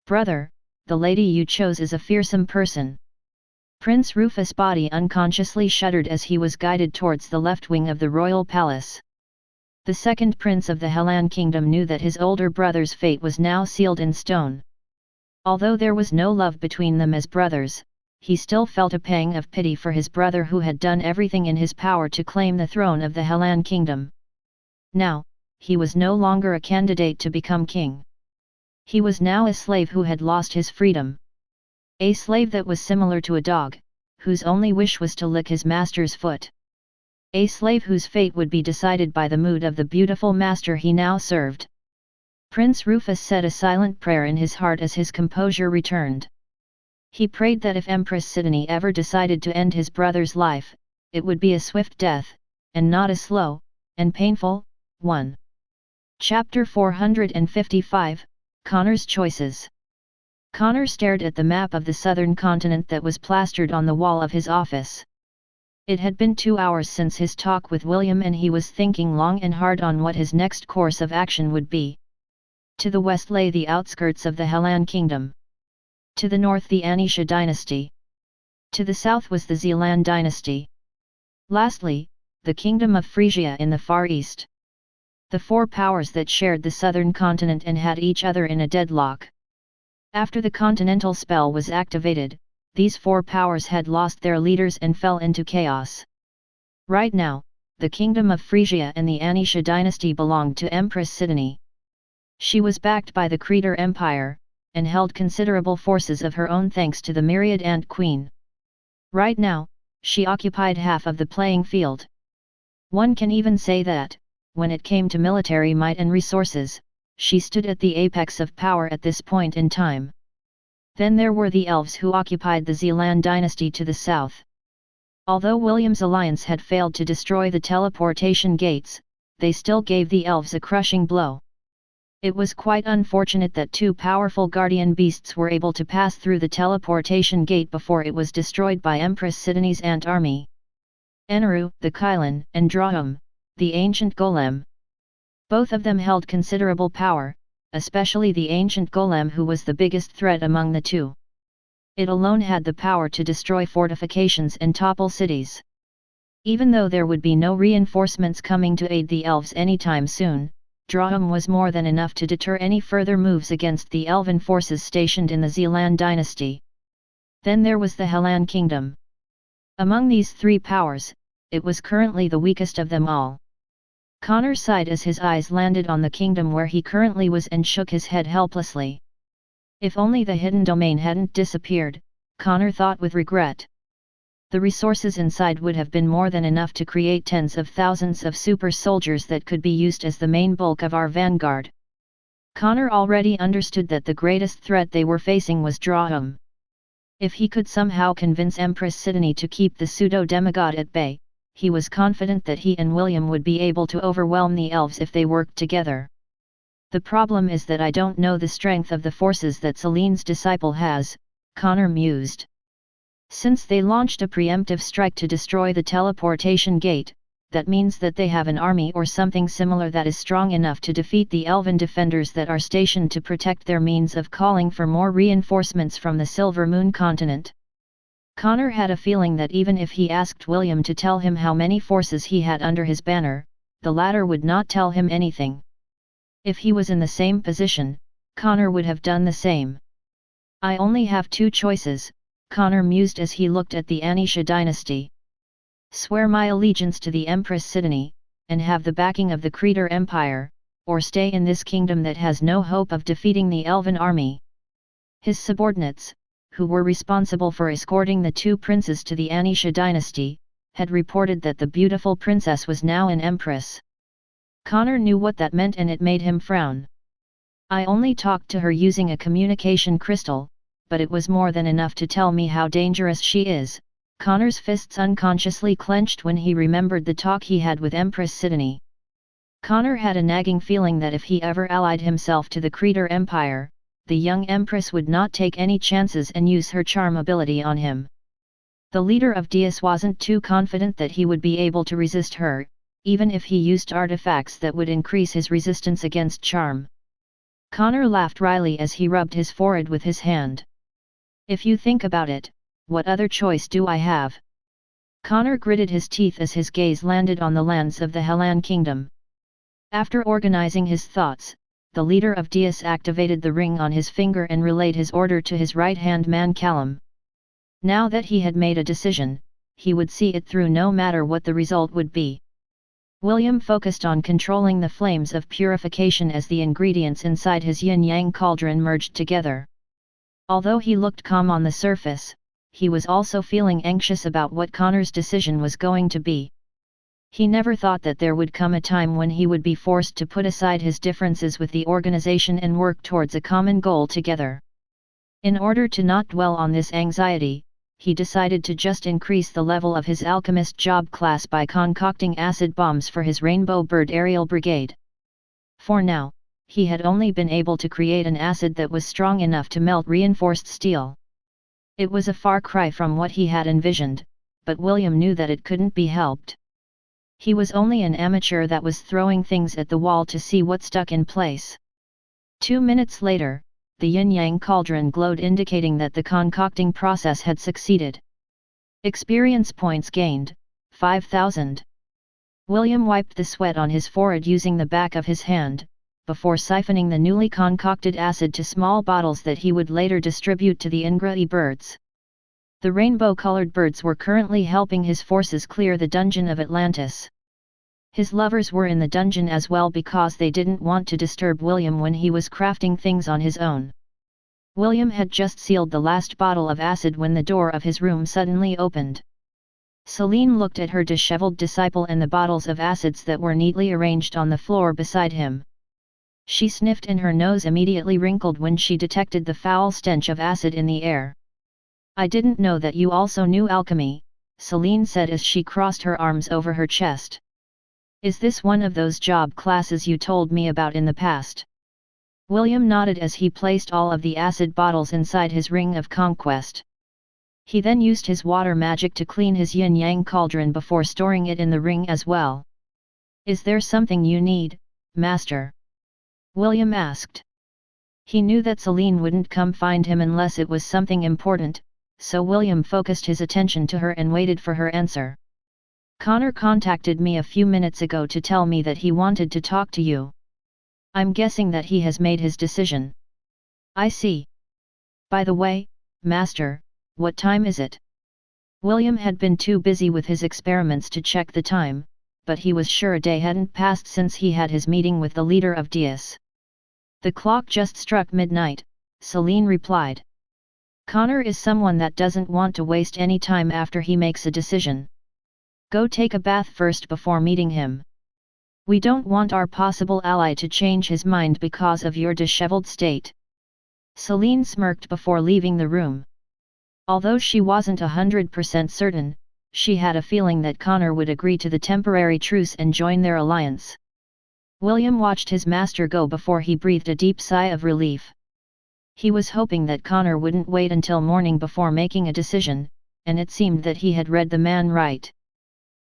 Brother, the lady you chose is a fearsome person. Prince Rufus' body unconsciously shuddered as he was guided towards the left wing of the royal palace. The second prince of the Hellan kingdom knew that his older brother's fate was now sealed in stone. Although there was no love between them as brothers, he still felt a pang of pity for his brother who had done everything in his power to claim the throne of the Hellan kingdom. Now, he was no longer a candidate to become king. He was now a slave who had lost his freedom. A slave that was similar to a dog, whose only wish was to lick his master's foot. A slave whose fate would be decided by the mood of the beautiful master he now served. Prince Rufus said a silent prayer in his heart as his composure returned. He prayed that if Empress Sidonie ever decided to end his brother's life, it would be a swift death, and not a slow, and painful, one. Chapter 455, Connor's Choices. Connor stared at the map of the southern continent that was plastered on the wall of his office. It had been 2 hours since his talk with William and he was thinking long and hard on what his next course of action would be. To the west lay the outskirts of the Hellan kingdom. To the north the Anisha dynasty. To the south was the Zealand dynasty. Lastly, the kingdom of Frisia in the far east. The 4 powers that shared the southern continent and had each other in a deadlock. After the continental spell was activated, these 4 powers had lost their leaders and fell into chaos. Right now, the kingdom of Frisia and the Anisha dynasty belonged to Empress Sidoni. She was backed by the Creator Empire, and held considerable forces of her own thanks to the myriad Ant Queen. Right now, she occupied half of the playing field. One can even say that, when it came to military might and resources, she stood at the apex of power at this point in time. Then there were the elves who occupied the Zealand dynasty to the south. Although William's alliance had failed to destroy the teleportation gates, they still gave the elves a crushing blow. It was quite unfortunate that 2 powerful guardian beasts were able to pass through the teleportation gate before it was destroyed by Empress Sidoni's ant army. Eneru, the Kylan, and Drahum, the ancient golem. Both of them held considerable power, especially the ancient golem who was the biggest threat among the 2. It alone had the power to destroy fortifications and topple cities. Even though there would be no reinforcements coming to aid the elves anytime soon, Drahum was more than enough to deter any further moves against the elven forces stationed in the Zealand dynasty. Then there was the Hellan kingdom. Among these 3 powers, it was currently the weakest of them all. Connor sighed as his eyes landed on the kingdom where he currently was and shook his head helplessly. If only the hidden domain hadn't disappeared, Connor thought with regret. The resources inside would have been more than enough to create tens of thousands of super soldiers that could be used as the main bulk of our vanguard. Connor already understood that the greatest threat they were facing was Drahum. If he could somehow convince Empress Sidoni to keep the pseudo-demigod at bay, he was confident that he and William would be able to overwhelm the elves if they worked together. The problem is that I don't know the strength of the forces that Selene's disciple has, Connor mused. Since they launched a preemptive strike to destroy the teleportation gate, that means that they have an army or something similar that is strong enough to defeat the elven defenders that are stationed to protect their means of calling for more reinforcements from the Silver Moon continent. Connor had a feeling that even if he asked William to tell him how many forces he had under his banner, the latter would not tell him anything. If he was in the same position, Connor would have done the same. I only have 2 choices, Connor mused as he looked at the Anisha dynasty. Swear my allegiance to the Empress Sidoni, and have the backing of the Creator Empire, or stay in this kingdom that has no hope of defeating the elven army. His subordinates, who were responsible for escorting the 2 princes to the Anisha dynasty, had reported that the beautiful princess was now an empress. Connor knew what that meant and it made him frown. I only talked to her using a communication crystal, but it was more than enough to tell me how dangerous she is. Connor's fists unconsciously clenched when he remembered the talk he had with Empress Sidoni. Connor had a nagging feeling that if he ever allied himself to the Creator Empire, the young empress would not take any chances and use her charm ability on him. The leader of Dias wasn't too confident that he would be able to resist her, even if he used artifacts that would increase his resistance against charm. Connor laughed wryly as he rubbed his forehead with his hand. If you think about it, what other choice do I have? Connor gritted his teeth as his gaze landed on the lands of the Hellan kingdom. After organizing his thoughts, the leader of Dias activated the ring on his finger and relayed his order to his right-hand man Callum. Now that he had made a decision, he would see it through no matter what the result would be. William focused on controlling the flames of purification as the ingredients inside his yin-yang cauldron merged together. Although he looked calm on the surface, he was also feeling anxious about what Connor's decision was going to be. He never thought that there would come a time when he would be forced to put aside his differences with the organization and work towards a common goal together. In order to not dwell on this anxiety, he decided to just increase the level of his alchemist job class by concocting acid bombs for his Rainbow Bird Aerial Brigade. For now, he had only been able to create an acid that was strong enough to melt reinforced steel. It was a far cry from what he had envisioned, but William knew that it couldn't be helped. He was only an amateur that was throwing things at the wall to see what stuck in place. 2 minutes later, the yin-yang cauldron glowed, indicating that the concocting process had succeeded. Experience points gained, 5,000. William wiped the sweat on his forehead using the back of his hand, before siphoning the newly concocted acid to small bottles that he would later distribute to the Ingrae birds. The rainbow-colored birds were currently helping his forces clear the dungeon of Atlantis. His lovers were in the dungeon as well because they didn't want to disturb William when he was crafting things on his own. William had just sealed the last bottle of acid when the door of his room suddenly opened. Celine looked at her disheveled disciple and the bottles of acids that were neatly arranged on the floor beside him. She sniffed and her nose immediately wrinkled when she detected the foul stench of acid in the air. "I didn't know that you also knew alchemy," Celine said as she crossed her arms over her chest. "Is this one of those job classes you told me about in the past?" William nodded as he placed all of the acid bottles inside his ring of conquest. He then used his water magic to clean his yin-yang cauldron before storing it in the ring as well. "Is there something you need, Master?" William asked. He knew that Celine wouldn't come find him unless it was something important, so William focused his attention to her and waited for her answer. "Connor contacted me a few minutes ago to tell me that he wanted to talk to you. I'm guessing that he has made his decision." "I see. By the way, Master, what time is it?" William had been too busy with his experiments to check the time, but he was sure a day hadn't passed since he had his meeting with the leader of Dias. "The clock just struck midnight," Celine replied. "Connor is someone that doesn't want to waste any time after he makes a decision. Go take a bath first before meeting him. We don't want our possible ally to change his mind because of your disheveled state." Celine smirked before leaving the room. Although she wasn't 100% certain, she had a feeling that Connor would agree to the temporary truce and join their alliance. William watched his master go before he breathed a deep sigh of relief. He was hoping that Connor wouldn't wait until morning before making a decision, and it seemed that he had read the man right.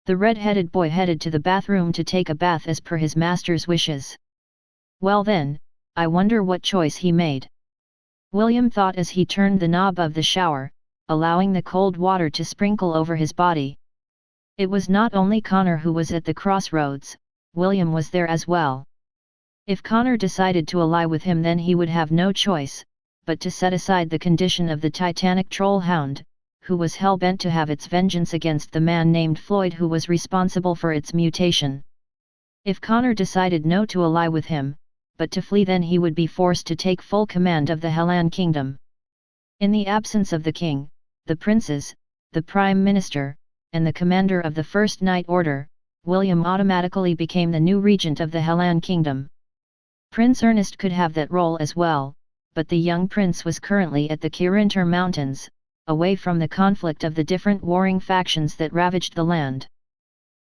The red-headed boy headed to the bathroom to take a bath as per his master's wishes. "Well then, I wonder what choice he made," William thought as he turned the knob of the shower, allowing the cold water to sprinkle over his body. It was not only Connor who was at the crossroads, William was there as well. If Connor decided to ally with him, then he would have no choice, but to set aside the condition of the Titanic troll hound, who was hell-bent to have its vengeance against the man named Floyd who was responsible for its mutation. If Connor decided no to ally with him, but to flee, then he would be forced to take full command of the Hellan kingdom. In the absence of the king, the princes, the prime minister, and the commander of the First Night Order, William automatically became the new regent of the Hellan kingdom. Prince Ernest could have that role as well, but the young prince was currently at the Kirinter Mountains, away from the conflict of the different warring factions that ravaged the land.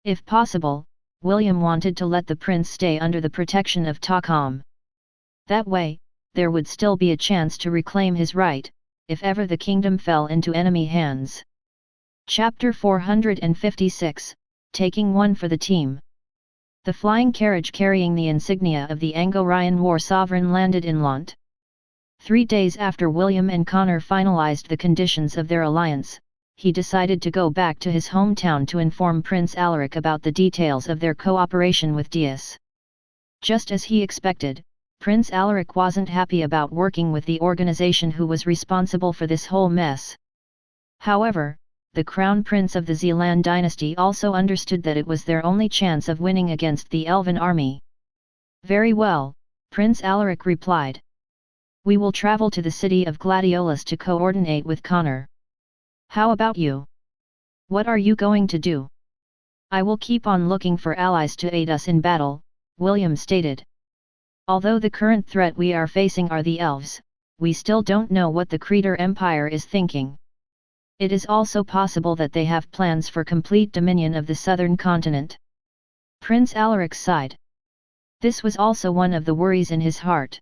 If possible, William wanted to let the prince stay under the protection of Takam. That way, there would still be a chance to reclaim his right, if ever the kingdom fell into enemy hands. Chapter 456, Taking One for the Team. The flying carriage carrying the insignia of the Angorian war sovereign landed in Lant. 3 days after William and Connor finalized the conditions of their alliance, he decided to go back to his hometown to inform Prince Alaric about the details of their cooperation with Dias. Just as he expected, Prince Alaric wasn't happy about working with the organization who was responsible for this whole mess. However, the Crown Prince of the Zealand dynasty also understood that it was their only chance of winning against the elven army. "Very well," Prince Alaric replied. "We will travel to the city of Gladiolus to coordinate with Connor. How about you? What are you going to do?" "I will keep on looking for allies to aid us in battle," William stated. "Although the current threat we are facing are the elves, we still don't know what the Creator Empire is thinking. It is also possible that they have plans for complete dominion of the southern continent. Prince Alaric sighed. This was also one of the worries in his heart.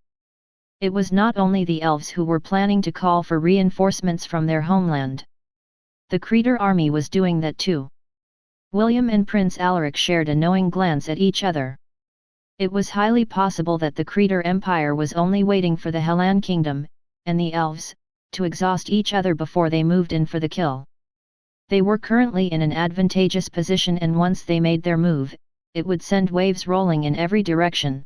It was not only the elves who were planning to call for reinforcements from their homeland. The Creator army was doing that too. William and Prince Alaric shared a knowing glance at each other. It was highly possible that the Creator Empire was only waiting for the Hellan kingdom, and the elves, to exhaust each other before they moved in for the kill. They were currently in an advantageous position, and once they made their move, it would send waves rolling in every direction.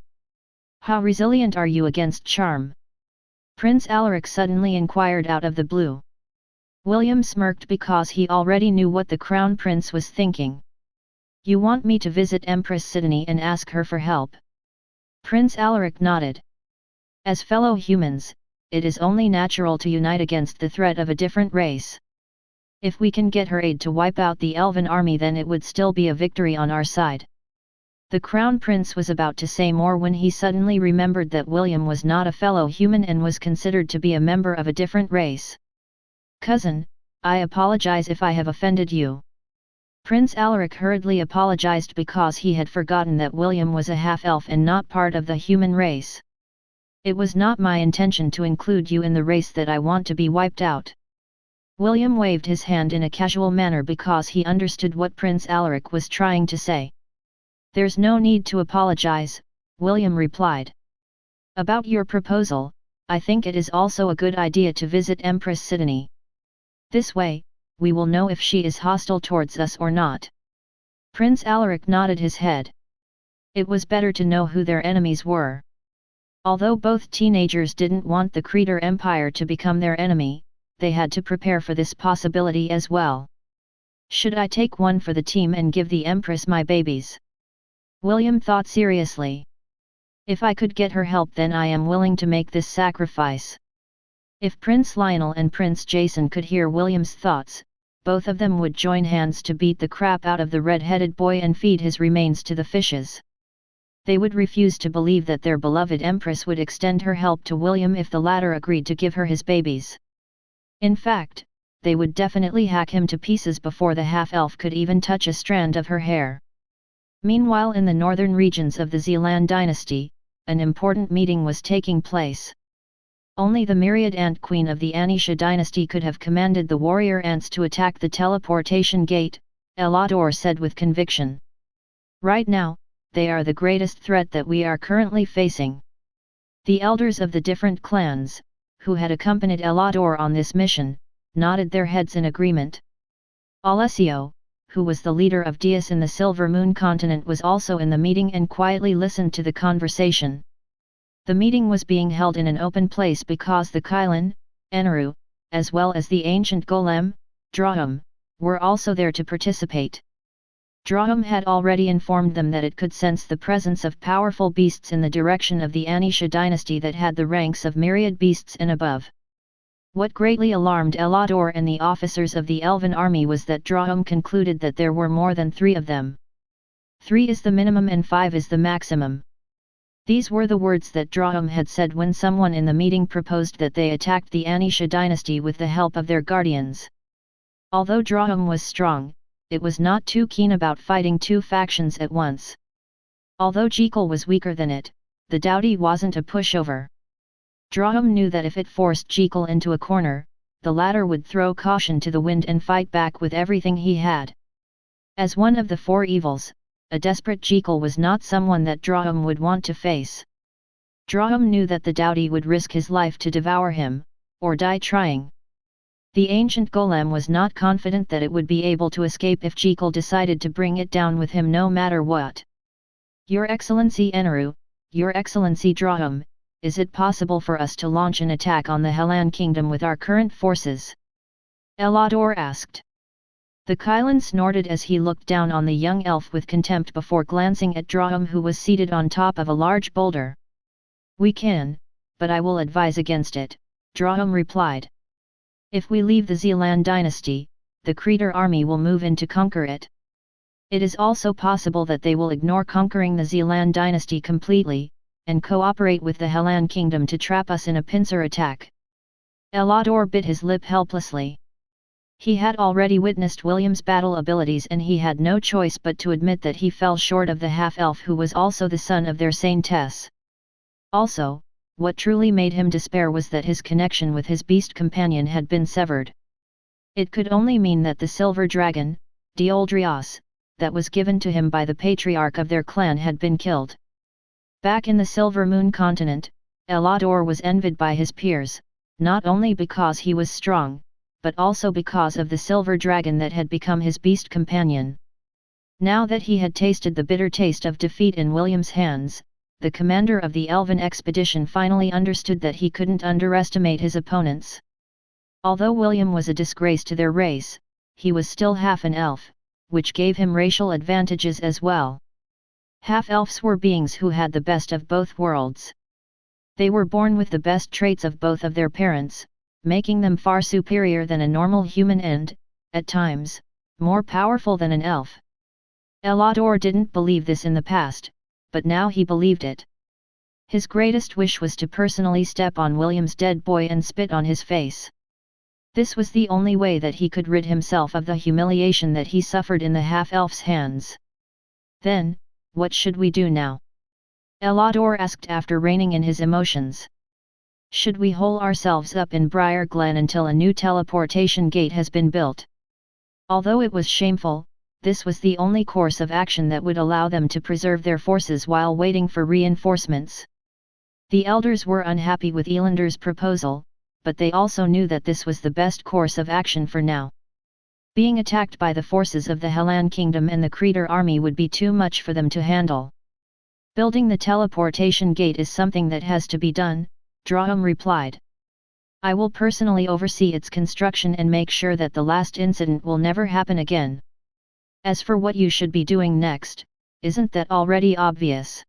How resilient are you against charm? Prince Alaric suddenly inquired out of the blue. William smirked because he already knew what the Crown Prince was thinking. You want me to visit Empress Sidonie and ask her for help? Prince Alaric nodded. As fellow humans, it is only natural to unite against the threat of a different race. If we can get her aid to wipe out the elven army, then it would still be a victory on our side. The Crown Prince was about to say more when he suddenly remembered that William was not a fellow human and was considered to be a member of a different race. Cousin, I apologize if I have offended you. Prince Alaric hurriedly apologized because he had forgotten that William was a half-elf and not part of the human race. It was not my intention to include you in the race that I want to be wiped out. William waved his hand in a casual manner because he understood what Prince Alaric was trying to say. There's no need to apologize, William replied. About your proposal, I think it is also a good idea to visit Empress Sidonie. This way, we will know if she is hostile towards us or not. Prince Alaric nodded his head. It was better to know who their enemies were. Although both teenagers didn't want the Creator Empire to become their enemy, they had to prepare for this possibility as well. Should I take one for the team and give the Empress my babies? William thought seriously. If I could get her help, then I am willing to make this sacrifice. If Prince Lionel and Prince Jason could hear William's thoughts, both of them would join hands to beat the crap out of the red-headed boy and feed his remains to the fishes. They would refuse to believe that their beloved Empress would extend her help to William if the latter agreed to give her his babies. In fact, they would definitely hack him to pieces before the half-elf could even touch a strand of her hair. Meanwhile, in the northern regions of the Hellan dynasty, an important meeting was taking place. Only the myriad ant queen of the Anisha dynasty could have commanded the warrior ants to attack the teleportation gate, Elador said with conviction. Right now, they are the greatest threat that we are currently facing. The elders of the different clans, who had accompanied Elador on this mission, nodded their heads in agreement. Alessio, who was the leader of Dias in the Silver Moon continent, was also in the meeting and quietly listened to the conversation. The meeting was being held in an open place because the Kylan, Eneru, as well as the ancient golem, Drahum, were also there to participate. Drahum had already informed them that it could sense the presence of powerful beasts in the direction of the Anisha dynasty that had the ranks of myriad beasts and above. What greatly alarmed Elador and the officers of the elven army was that Drahum concluded that there were more than 3 of them. 3 is the minimum and 5 is the maximum. These were the words that Drahum had said when someone in the meeting proposed that they attacked the Anisha dynasty with the help of their guardians. Although Drahum was strong, it was not too keen about fighting 2 factions at once. Although Jekyll was weaker than it, the Dowdy wasn't a pushover. Drahum knew that if it forced Jekyll into a corner, the latter would throw caution to the wind and fight back with everything he had. As one of the 4 evils, a desperate Jekyll was not someone that Drahum would want to face. Drahum knew that the Dowdy would risk his life to devour him, or die trying. The ancient golem was not confident that it would be able to escape if Jekyll decided to bring it down with him no matter what. Your Excellency Eneru, Your Excellency Drahum, is it possible for us to launch an attack on the Hellan kingdom with our current forces? Elador asked. The Kylan snorted as he looked down on the young elf with contempt before glancing at Drahum, who was seated on top of a large boulder. We can, but I will advise against it, Drahum replied. If we leave the Hellan dynasty, the Creator army will move in to conquer it. It is also possible that they will ignore conquering the Hellan dynasty completely, and cooperate with the Hellan kingdom to trap us in a pincer attack. Elador bit his lip helplessly. He had already witnessed William's battle abilities and he had no choice but to admit that he fell short of the half-elf who was also the son of their saintess. Also, what truly made him despair was that his connection with his beast companion had been severed. It could only mean that the silver dragon, Dioldrios, that was given to him by the patriarch of their clan had been killed. Back in the Silver Moon continent, Ellador was envied by his peers, not only because he was strong, but also because of the silver dragon that had become his beast companion. Now that he had tasted the bitter taste of defeat in William's hands, the commander of the elven expedition finally understood that he couldn't underestimate his opponents. Although William was a disgrace to their race, he was still half an elf, which gave him racial advantages as well. Half-elves were beings who had the best of both worlds. They were born with the best traits of both of their parents, making them far superior than a normal human and, at times, more powerful than an elf. Ellador didn't believe this in the past, but now he believed it. His greatest wish was to personally step on William's dead boy and spit on his face. This was the only way that he could rid himself of the humiliation that he suffered in the half-elf's hands. Then, what should we do now? Ellador asked after reining in his emotions. Should we hole ourselves up in Briar Glen until a new teleportation gate has been built? Although it was shameful, this was the only course of action that would allow them to preserve their forces while waiting for reinforcements. The elders were unhappy with Elander's proposal, but they also knew that this was the best course of action for now. Being attacked by the forces of the Hellan kingdom and the Creator army would be too much for them to handle. Building the teleportation gate is something that has to be done, Drahum replied. I will personally oversee its construction and make sure that the last incident will never happen again. As for what you should be doing next, isn't that already obvious?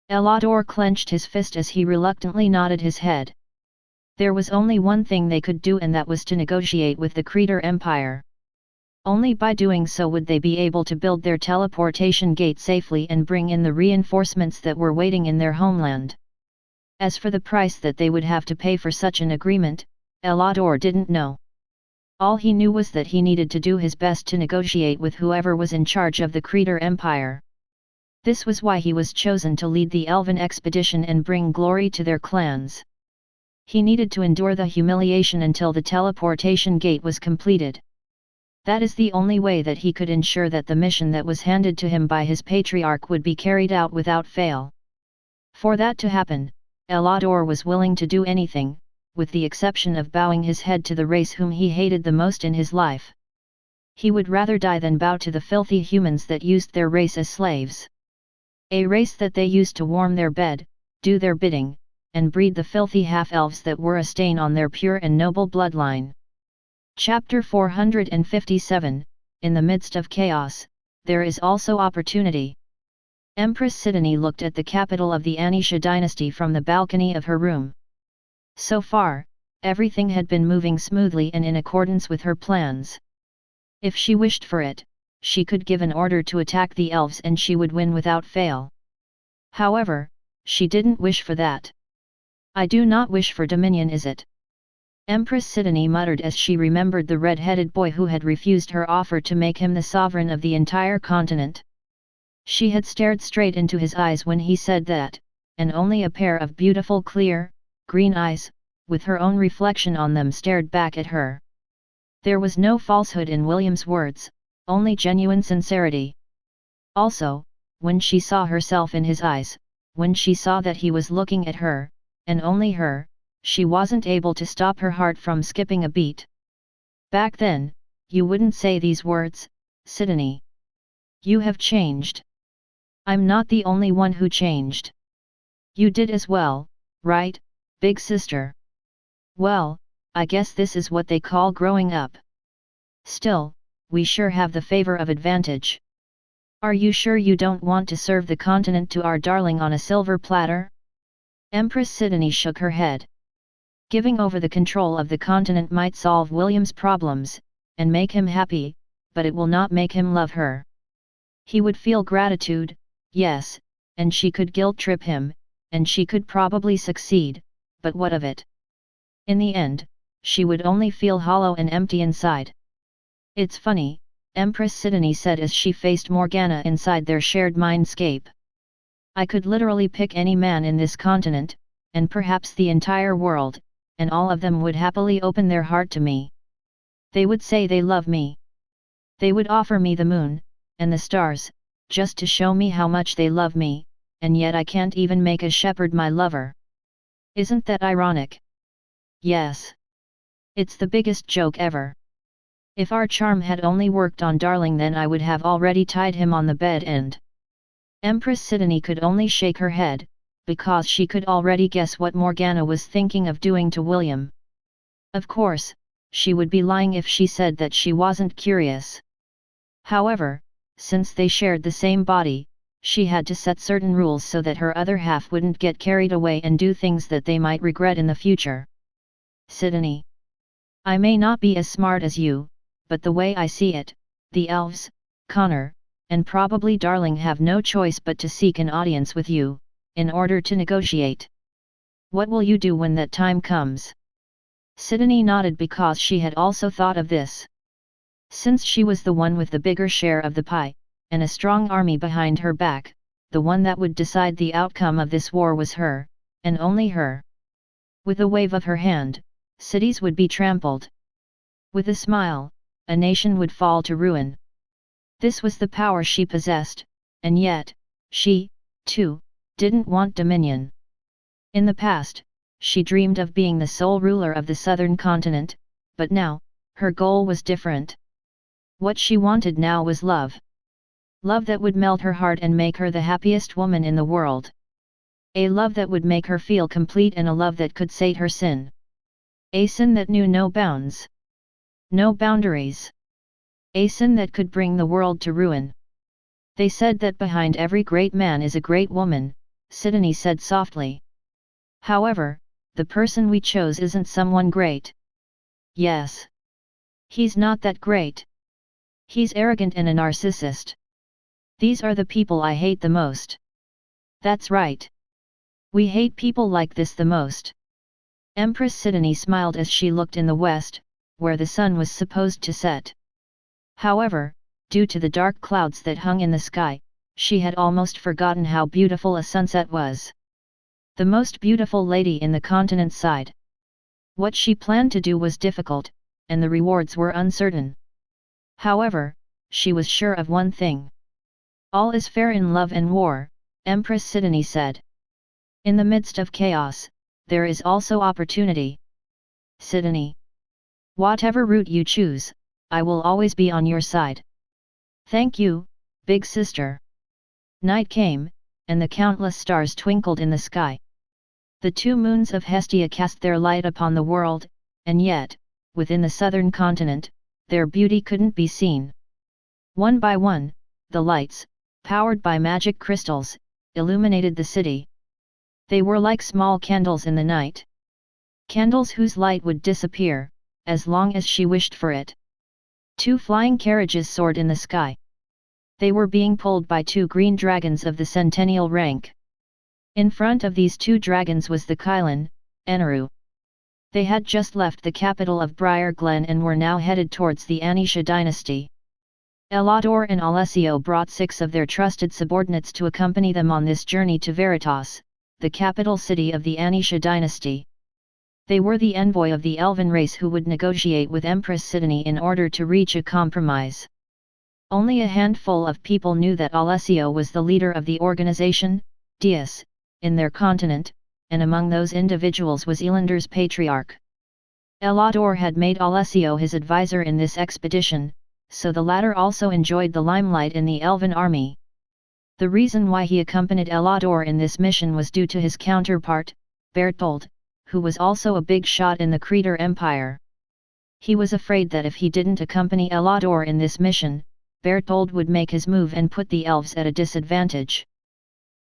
Ellador clenched his fist as he reluctantly nodded his head. There was only one thing they could do, and that was to negotiate with the Creator Empire. Only by doing so would they be able to build their teleportation gate safely and bring in the reinforcements that were waiting in their homeland. As for the price that they would have to pay for such an agreement, Ellador didn't know. All he knew was that he needed to do his best to negotiate with whoever was in charge of the Creator Empire. This was why he was chosen to lead the elven expedition and bring glory to their clans. He needed to endure the humiliation until the teleportation gate was completed. That is the only way that he could ensure that the mission that was handed to him by his patriarch would be carried out without fail. For that to happen, Ellador was willing to do anything, with the exception of bowing his head to the race whom he hated the most in his life. He would rather die than bow to the filthy humans that used their race as slaves. A race that they used to warm their bed, do their bidding, and breed the filthy half-elves that were a stain on their pure and noble bloodline. Chapter 457, In the midst of chaos, there is also opportunity. Empress Sidonie looked at the capital of the Anisha dynasty from the balcony of her room. So far, everything had been moving smoothly and in accordance with her plans. If she wished for it, she could give an order to attack the elves and she would win without fail. However, she didn't wish for that. I do not wish for dominion, is it? Empress Sidonie muttered as she remembered the red-headed boy who had refused her offer to make him the sovereign of the entire continent. She had stared straight into his eyes when he said that, and only a pair of beautiful clear, green eyes, with her own reflection on them stared back at her. There was no falsehood in William's words, only genuine sincerity. Also, when she saw herself in his eyes, when she saw that he was looking at her, and only her, she wasn't able to stop her heart from skipping a beat. Back then, you wouldn't say these words, Sidonie. You have changed. I'm not the only one who changed. You did as well, right, big sister? Well, I guess this is what they call growing up. Still, we sure have the favor of advantage. Are you sure you don't want to serve the continent to our darling on a silver platter? Empress Sidonie shook her head. Giving over the control of the continent might solve William's problems, and make him happy, but it will not make him love her. He would feel gratitude, yes, and she could guilt-trip him, and she could probably succeed, but what of it? In the end, she would only feel hollow and empty inside. It's funny, Empress Sidonie said as she faced Morgana inside their shared mindscape. I could literally pick any man in this continent, and perhaps the entire world, and all of them would happily open their heart to me. They would say they love me. They would offer me the moon, and the stars, just to show me how much they love me, and yet I can't even make a shepherd my lover. Isn't that ironic? Yes. It's the biggest joke ever. If our charm had only worked on Darling, then I would have already tied him on the bed and... Empress Sidonie could only shake her head, because she could already guess what Morgana was thinking of doing to William. Of course, she would be lying if she said that she wasn't curious. However, since they shared the same body, she had to set certain rules so that her other half wouldn't get carried away and do things that they might regret in the future. Sidonie. I may not be as smart as you, but the way I see it, the elves, Connor, and probably Darling have no choice but to seek an audience with you, in order to negotiate. What will you do when that time comes? Sidonie nodded because she had also thought of this. Since she was the one with the bigger share of the pie, and a strong army behind her back, the one that would decide the outcome of this war was her, and only her. With a wave of her hand, cities would be trampled. With a smile, a nation would fall to ruin. This was the power she possessed, and yet, she, too, didn't want dominion. In the past, she dreamed of being the sole ruler of the southern continent, but now, her goal was different. What she wanted now was love. Love that would melt her heart and make her the happiest woman in the world. A love that would make her feel complete, and a love that could sate her sin. A sin that knew no bounds. No boundaries. A sin that could bring the world to ruin. They said that behind every great man is a great woman, Sidonie said softly. However, the person we chose isn't someone great. Yes. He's not that great. He's arrogant and a narcissist. These are the people I hate the most. That's right. We hate people like this the most. Empress Sidonie smiled as she looked in the west, where the sun was supposed to set. However, due to the dark clouds that hung in the sky, she had almost forgotten how beautiful a sunset was. The most beautiful lady in the continent sighed. What she planned to do was difficult, and the rewards were uncertain. However, she was sure of one thing. All is fair in love and war, Empress Sidonie said. In the midst of chaos, there is also opportunity. Sidonie. Whatever route you choose, I will always be on your side. Thank you, big sister. Night came, and the countless stars twinkled in the sky. The 2 moons of Hestia cast their light upon the world, and yet, within the southern continent, their beauty couldn't be seen. One by one, the lights, powered by magic crystals, illuminated the city. They were like small candles in the night. Candles whose light would disappear, as long as she wished for it. 2 flying carriages soared in the sky. They were being pulled by 2 green dragons of the centennial rank. In front of these 2 dragons was the Hellan, Enru. They had just left the capital of Briar Glen and were now headed towards the Anisha dynasty. Ellador and Alessio brought 6 of their trusted subordinates to accompany them on this journey to Veritas, the capital city of the Anisha dynasty. They were the envoy of the elven race who would negotiate with Empress Sidonie in order to reach a compromise. Only a handful of people knew that Alessio was the leader of the organization, Dias, in their continent, and among those individuals was Elander's patriarch. Ellador had made Alessio his advisor in this expedition, so the latter also enjoyed the limelight in the elven army. The reason why he accompanied Ellador in this mission was due to his counterpart, Berthold, who was also a big shot in the Creator Empire. He was afraid that if he didn't accompany Ellador in this mission, Berthold would make his move and put the elves at a disadvantage.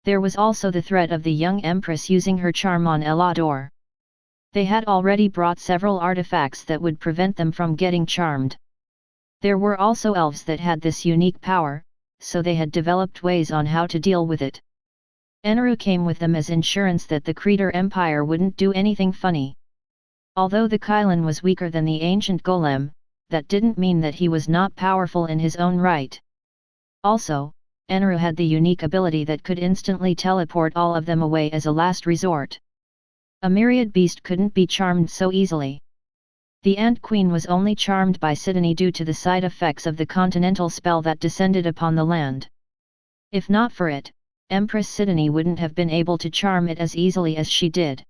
There was also the threat of the young Empress using her charm on Ellador. They had already brought several artifacts that would prevent them from getting charmed. There were also elves that had this unique power, so they had developed ways on how to deal with it. Enru came with them as insurance that the Creator Empire wouldn't do anything funny. Although the Hellan was weaker than the ancient golem, that didn't mean that he was not powerful in his own right. Also, Enru had the unique ability that could instantly teleport all of them away as a last resort. A myriad beast couldn't be charmed so easily. The Ant Queen was only charmed by Sidonie due to the side effects of the continental spell that descended upon the land. If not for it, Empress Sidonie wouldn't have been able to charm it as easily as she did.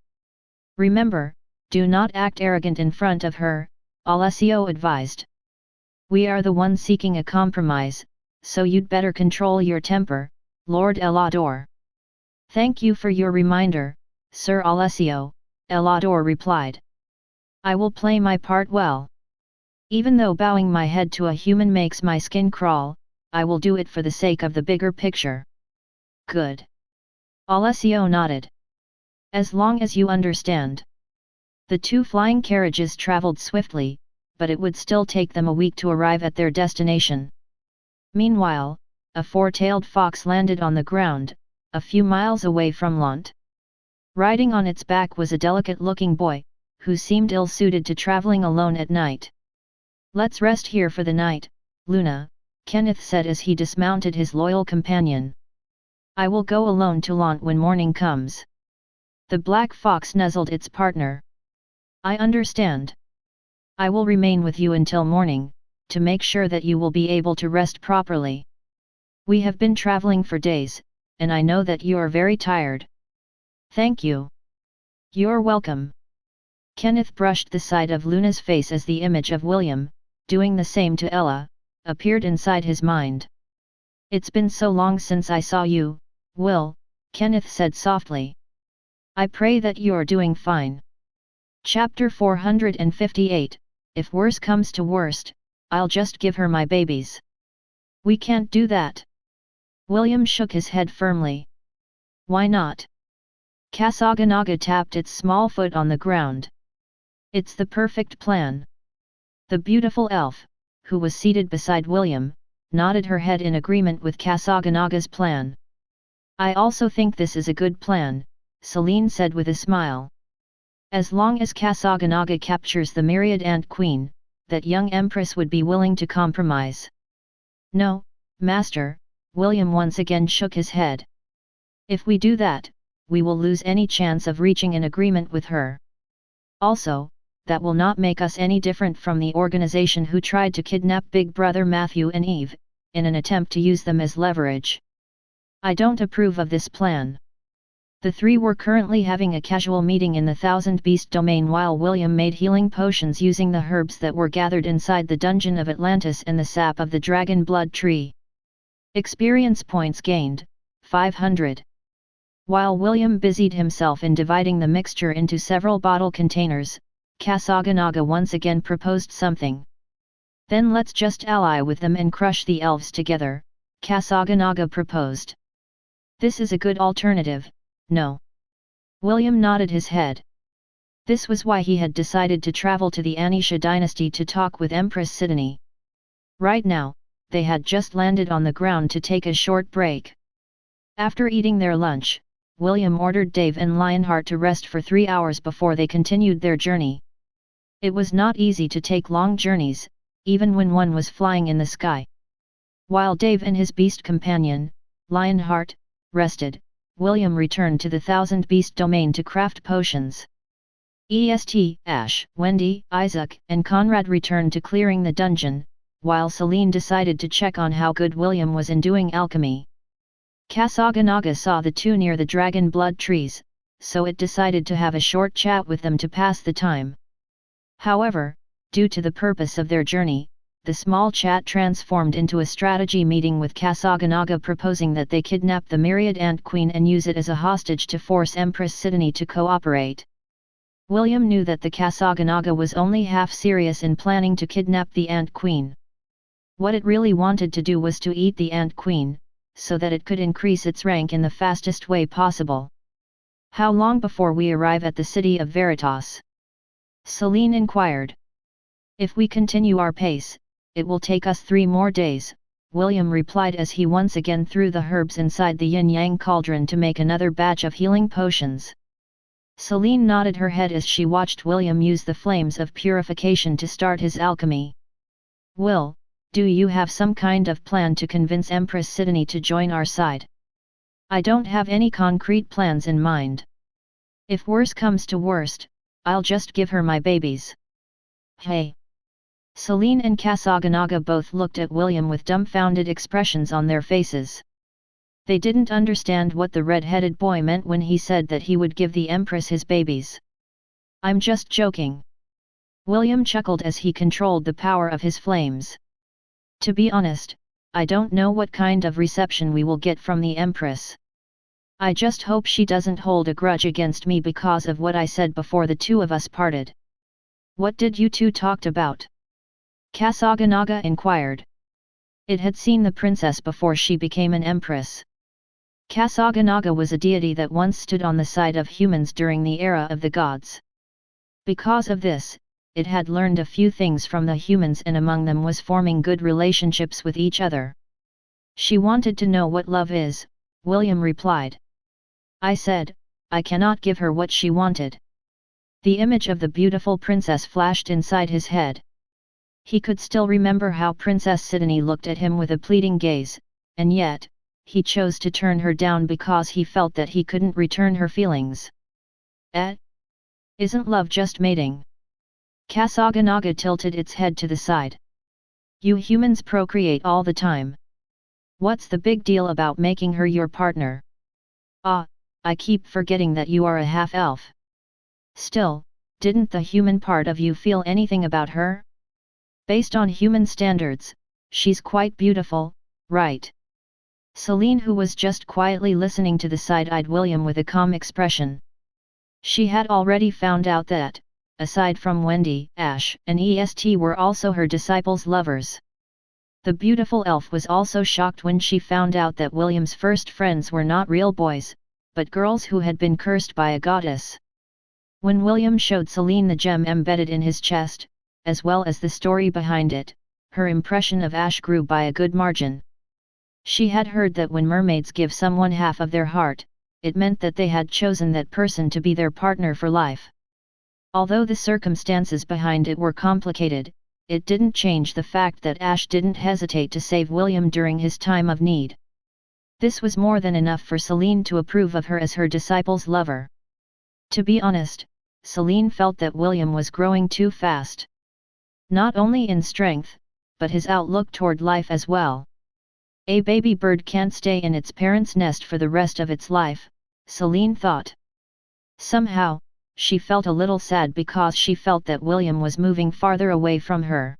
Remember, do not act arrogant in front of her, Alessio advised. We are the ones seeking a compromise, so you'd better control your temper, Lord Elador. Thank you for your reminder, Sir Alessio, Elador replied. I will play my part well. Even though bowing my head to a human makes my skin crawl, I will do it for the sake of the bigger picture. Good. Alessio nodded. As long as you understand. The two flying carriages traveled swiftly, but it would still take them a week to arrive at their destination. Meanwhile, a four-tailed fox landed on the ground, a few miles away from Lant. Riding on its back was a delicate-looking boy, who seemed ill-suited to traveling alone at night. Let's rest here for the night, Luna, Kenneth said as he dismounted his loyal companion. I will go alone to Lant when morning comes. The black fox nuzzled its partner. I understand. I will remain with you until morning, to make sure that you will be able to rest properly. We have been traveling for days, and I know that you are very tired. Thank you. You're welcome. Kenneth brushed the side of Luna's face as the image of William, doing the same to Ella, appeared inside his mind. It's been so long since I saw you, Will, Kenneth said softly. I pray that you're doing fine. Chapter 458, If worse comes to worst, I'll just give her my babies. We can't do that. William shook his head firmly. Why not? Kasaganaga tapped its small foot on the ground. It's the perfect plan. The beautiful elf, who was seated beside William, nodded her head in agreement with Kasaganaga's plan. I also think this is a good plan, Celine said with a smile. As long as Kasaganaga captures the myriad ant queen, that young empress would be willing to compromise. No, master, William once again shook his head. If we do that, we will lose any chance of reaching an agreement with her. Also, that will not make us any different from the organization who tried to kidnap Big Brother Matthew and Eve, in an attempt to use them as leverage. I don't approve of this plan. The three were currently having a casual meeting in the Thousand Beast domain while William made healing potions using the herbs that were gathered inside the dungeon of Atlantis and the sap of the dragon blood tree. Experience points gained, 500. While William busied himself in dividing the mixture into several bottle containers, Kasaganaga once again proposed something. Then let's just ally with them and crush the elves together, Kasaganaga proposed. This is a good alternative, no? William nodded his head. This was why he had decided to travel to the Anisha dynasty to talk with Empress Sidonie. Right now, they had just landed on the ground to take a short break. After eating their lunch, William ordered Dave and Lionheart to rest for 3 hours before they continued their journey. It was not easy to take long journeys, even when one was flying in the sky. While Dave and his beast companion, Lionheart, rested, William returned to the Thousand Beast domain to craft potions. Ash, Wendy, Isaac, and Conrad returned to clearing the dungeon, while Celine decided to check on how good William was in doing alchemy. Kasaganaga saw the two near the dragon blood trees, so it decided to have a short chat with them to pass the time. However, due to the purpose of their journey, the small chat transformed into a strategy meeting with Kasaganaga proposing that they kidnap the myriad ant queen and use it as a hostage to force Empress Sidonie to cooperate. William knew that the Kasaganaga was only half serious in planning to kidnap the ant queen. What it really wanted to do was to eat the ant queen, so that it could increase its rank in the fastest way possible. How long before we arrive at the city of Veritas? Celine inquired. If we continue our pace, it will take us 3 more days, William replied as he once again threw the herbs inside the yin-yang cauldron to make another batch of healing potions. Celine nodded her head as she watched William use the flames of purification to start his alchemy. Will, do you have some kind of plan to convince Empress Sidonie to join our side? I don't have any concrete plans in mind. If worse comes to worst, I'll just give her my babies. Hey! Selene and Kasaganaga both looked at William with dumbfounded expressions on their faces. They didn't understand what the red-headed boy meant when he said that he would give the Empress his babies. I'm just joking. William chuckled as he controlled the power of his flames. To be honest, I don't know what kind of reception we will get from the Empress. I just hope she doesn't hold a grudge against me because of what I said before the two of us parted. What did you two talked about? Kasaganaga inquired. It had seen the princess before she became an empress. Kasaganaga was a deity that once stood on the side of humans during the era of the gods. Because of this, it had learned a few things from the humans, and among them was forming good relationships with each other. She wanted to know what love is, William replied. I said, I cannot give her what she wanted. The image of the beautiful princess flashed inside his head. He could still remember how Princess Sidonie looked at him with a pleading gaze, and yet, he chose to turn her down because he felt that he couldn't return her feelings. Isn't love just mating? Kasaganaga tilted its head to the side. You humans procreate all the time. What's the big deal about making her your partner? I keep forgetting that you are a half-elf. Still, didn't the human part of you feel anything about her? Based on human standards, she's quite beautiful, right? Selene, who was just quietly listening to the side-eyed William with a calm expression. She had already found out that, aside from Wendy, Ash and EST were also her disciples' lovers. The beautiful elf was also shocked when she found out that William's first friends were not real boys, but girls who had been cursed by a goddess. When William showed Selene the gem embedded in his chest, as well as the story behind it, her impression of Ash grew by a good margin. She had heard that when mermaids give someone half of their heart, it meant that they had chosen that person to be their partner for life. Although the circumstances behind it were complicated, it didn't change the fact that Ash didn't hesitate to save William during his time of need. This was more than enough for Selene to approve of her as her disciple's lover. To be honest, Selene felt that William was growing too fast. Not only in strength, but his outlook toward life as well. A baby bird can't stay in its parent's nest for the rest of its life, Selene thought. Somehow, she felt a little sad because she felt that William was moving farther away from her.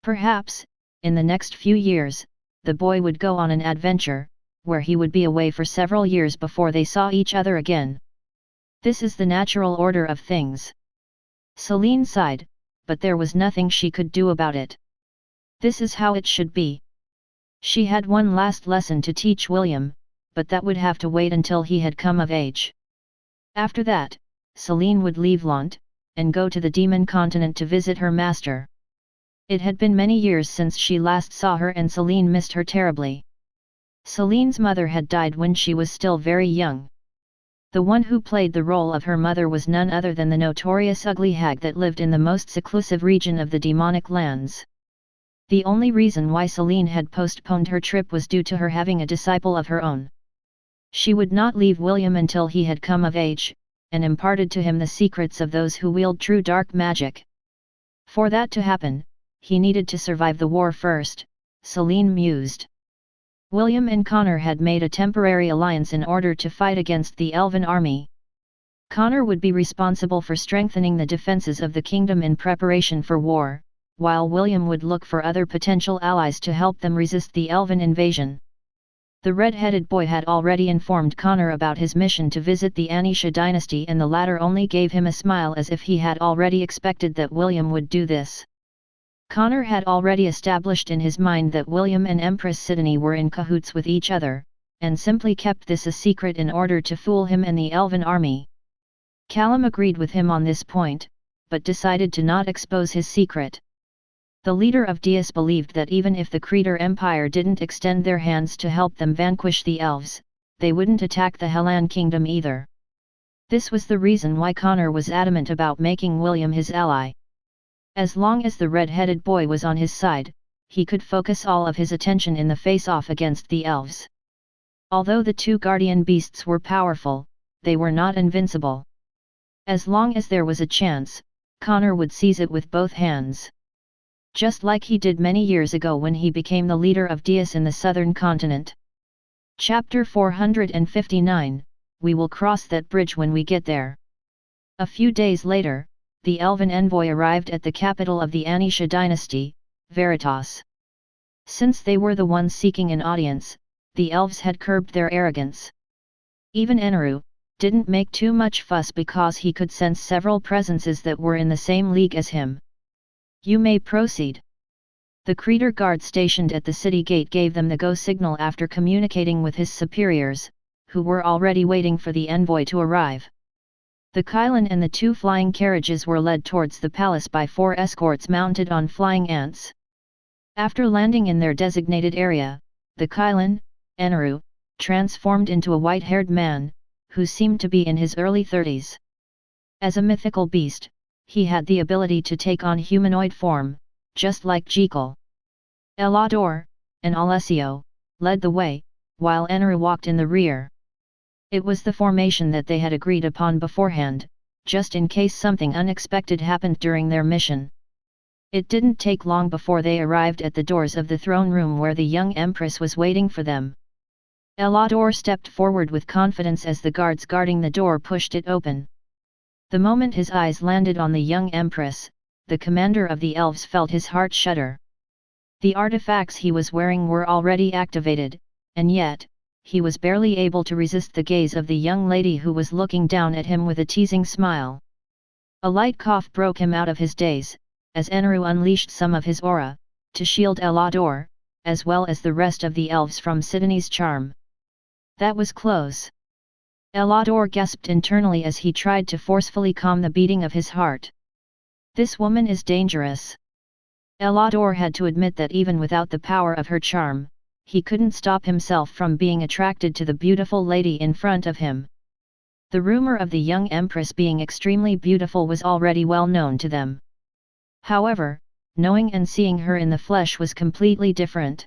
Perhaps, in the next few years, the boy would go on an adventure, where he would be away for several years before they saw each other again. This is the natural order of things. Selene sighed, but there was nothing she could do about it. This is how it should be. She had one last lesson to teach William, but that would have to wait until he had come of age. After that, Selene would leave Lant, and go to the demon continent to visit her master. It had been many years since she last saw her, and Selene missed her terribly. Selene's mother had died when she was still very young. The one who played the role of her mother was none other than the notorious ugly hag that lived in the most seclusive region of the demonic lands. The only reason why Selene had postponed her trip was due to her having a disciple of her own. She would not leave William until he had come of age, and imparted to him the secrets of those who wield true dark magic. For that to happen, he needed to survive the war first, Selene mused. William and Connor had made a temporary alliance in order to fight against the elven army. Connor would be responsible for strengthening the defenses of the kingdom in preparation for war, while William would look for other potential allies to help them resist the elven invasion. The red-headed boy had already informed Connor about his mission to visit the Anisha dynasty, and the latter only gave him a smile as if he had already expected that William would do this. Connor had already established in his mind that William and Empress Sidonie were in cahoots with each other, and simply kept this a secret in order to fool him and the elven army. Callum agreed with him on this point, but decided to not expose his secret. The leader of Dias believed that even if the Creator Empire didn't extend their hands to help them vanquish the elves, they wouldn't attack the Hellan kingdom either. This was the reason why Connor was adamant about making William his ally. As long as the red-headed boy was on his side, he could focus all of his attention in the face-off against the elves. Although the two guardian beasts were powerful, they were not invincible. As long as there was a chance, Connor would seize it with both hands. Just like he did many years ago when he became the leader of Deus in the southern continent. Chapter 459, We will cross that bridge when we get there. A few days later, the elven envoy arrived at the capital of the Anisha dynasty, Veritas. Since they were the ones seeking an audience, the elves had curbed their arrogance. Even Eneru didn't make too much fuss because he could sense several presences that were in the same league as him. You may proceed. The Creator guard stationed at the city gate gave them the go signal after communicating with his superiors, who were already waiting for the envoy to arrive. The Kylan and the two flying carriages were led towards the palace by 4 escorts mounted on flying ants. After landing in their designated area, the Kylan, Eneru, transformed into a white-haired man, who seemed to be in his early 30s. As a mythical beast, he had the ability to take on humanoid form, just like Jekyll. Elador and Alessio led the way, while Eneru walked in the rear. It was the formation that they had agreed upon beforehand, just in case something unexpected happened during their mission. It didn't take long before they arrived at the doors of the throne room where the young empress was waiting for them. Elador stepped forward with confidence as the guards guarding the door pushed it open. The moment his eyes landed on the young empress, the commander of the elves felt his heart shudder. The artifacts he was wearing were already activated, and yet, he was barely able to resist the gaze of the young lady who was looking down at him with a teasing smile. A light cough broke him out of his daze, as Eneru unleashed some of his aura, to shield Elador, as well as the rest of the elves from Sidoni's charm. That was close. Elador gasped internally as he tried to forcefully calm the beating of his heart. This woman is dangerous. Elador had to admit that even without the power of her charm, he couldn't stop himself from being attracted to the beautiful lady in front of him. The rumor of the young empress being extremely beautiful was already well known to them. However, knowing and seeing her in the flesh was completely different.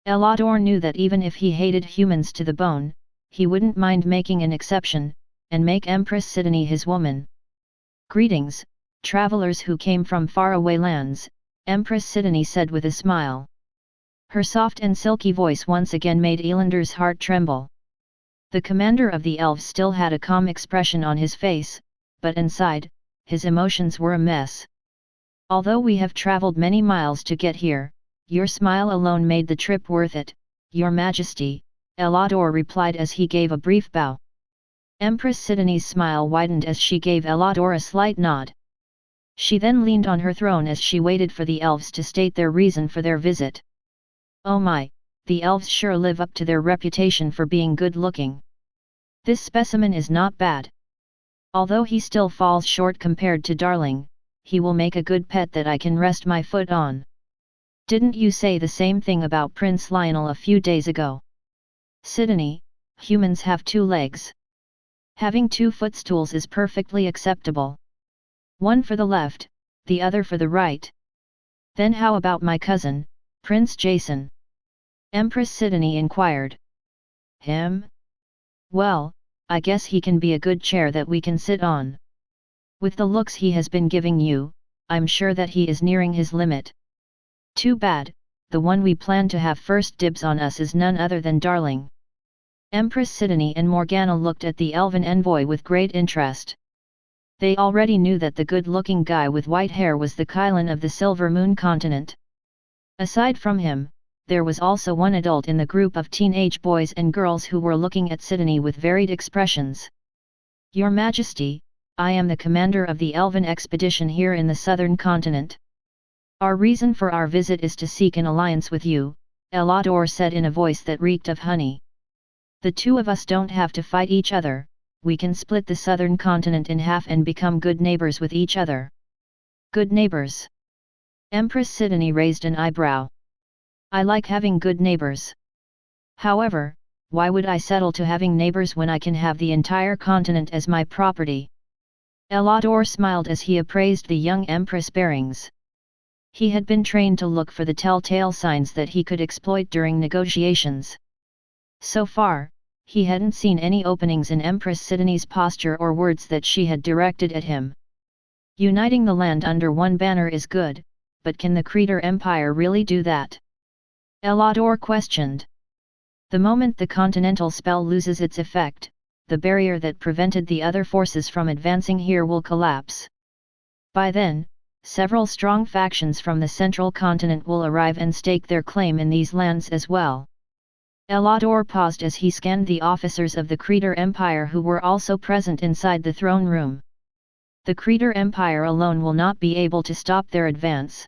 Elador knew that even if he hated humans to the bone, he wouldn't mind making an exception, and make Empress Sidoni his woman. Greetings, travelers who came from faraway lands, Empress Sidoni said with a smile. Her soft and silky voice once again made Elander's heart tremble. The commander of the elves still had a calm expression on his face, but inside, his emotions were a mess. Although we have traveled many miles to get here, your smile alone made the trip worth it, Your Majesty, Elador replied as he gave a brief bow. Empress Sidoni's smile widened as she gave Elador a slight nod. She then leaned on her throne as she waited for the elves to state their reason for their visit. Oh my, the elves sure live up to their reputation for being good-looking. This specimen is not bad. Although he still falls short compared to Darling, he will make a good pet that I can rest my foot on. Didn't you say the same thing about Prince Lionel a few days ago? Sidoni, humans have 2 legs. Having 2 footstools is perfectly acceptable. One for the left, the other for the right. Then how about my cousin, Prince Jason? Empress Sidoni inquired. Him? Well, I guess he can be a good chair that we can sit on. With the looks he has been giving you, I'm sure that he is nearing his limit. Too bad, the one we plan to have first dibs on us is none other than Darling. Empress Sidoni and Morgana looked at the elven envoy with great interest. They already knew that the good-looking guy with white hair was the Kylan of the Silver Moon continent. Aside from him, there was also one adult in the group of teenage boys and girls who were looking at Sidoni with varied expressions. Your Majesty, I am the commander of the elven expedition here in the southern continent. Our reason for our visit is to seek an alliance with you, Elador said in a voice that reeked of honey. The 2 of us don't have to fight each other, we can split the southern continent in half and become good neighbors with each other. Good neighbors? Empress Sidoni raised an eyebrow. I like having good neighbors. However, why would I settle to having neighbors when I can have the entire continent as my property? Ellador smiled as he appraised the young empress' bearings. He had been trained to look for the telltale signs that he could exploit during negotiations. So far, he hadn't seen any openings in Empress Sidonie's posture or words that she had directed at him. Uniting the land under one banner is good, but can the Creator Empire really do that? Ellador questioned. The moment the continental spell loses its effect, the barrier that prevented the other forces from advancing here will collapse. By then, several strong factions from the central continent will arrive and stake their claim in these lands as well. Ellador paused as he scanned the officers of the Creator Empire who were also present inside the throne room. The Creator Empire alone will not be able to stop their advance.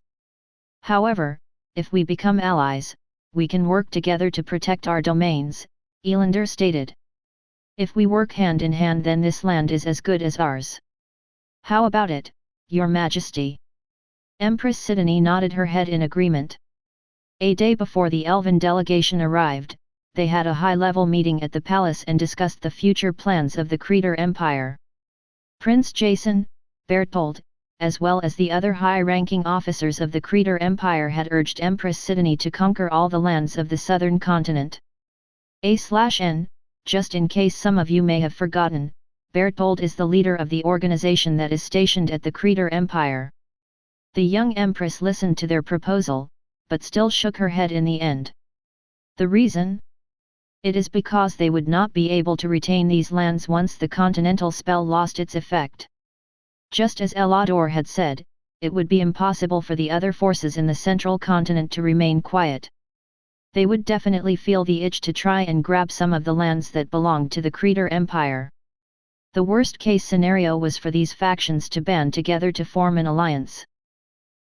However, if we become allies, we can work together to protect our domains, Elander stated. If we work hand in hand, then this land is as good as ours. How about it, Your Majesty? Empress Sidonie nodded her head in agreement. A day before the elven delegation arrived, they had a high-level meeting at the palace and discussed the future plans of the Creator Empire. Prince Jason, Berthold, as well as the other high-ranking officers of the Creator Empire had urged Empress Sidonie to conquer all the lands of the southern continent. A/N, just in case some of you may have forgotten, Berthold is the leader of the organization that is stationed at the Creator Empire. The young empress listened to their proposal, but still shook her head in the end. The reason? It is because they would not be able to retain these lands once the continental spell lost its effect. Just as Ellador had said, it would be impossible for the other forces in the central continent to remain quiet. They would definitely feel the itch to try and grab some of the lands that belonged to the Creator Empire. The worst-case scenario was for these factions to band together to form an alliance.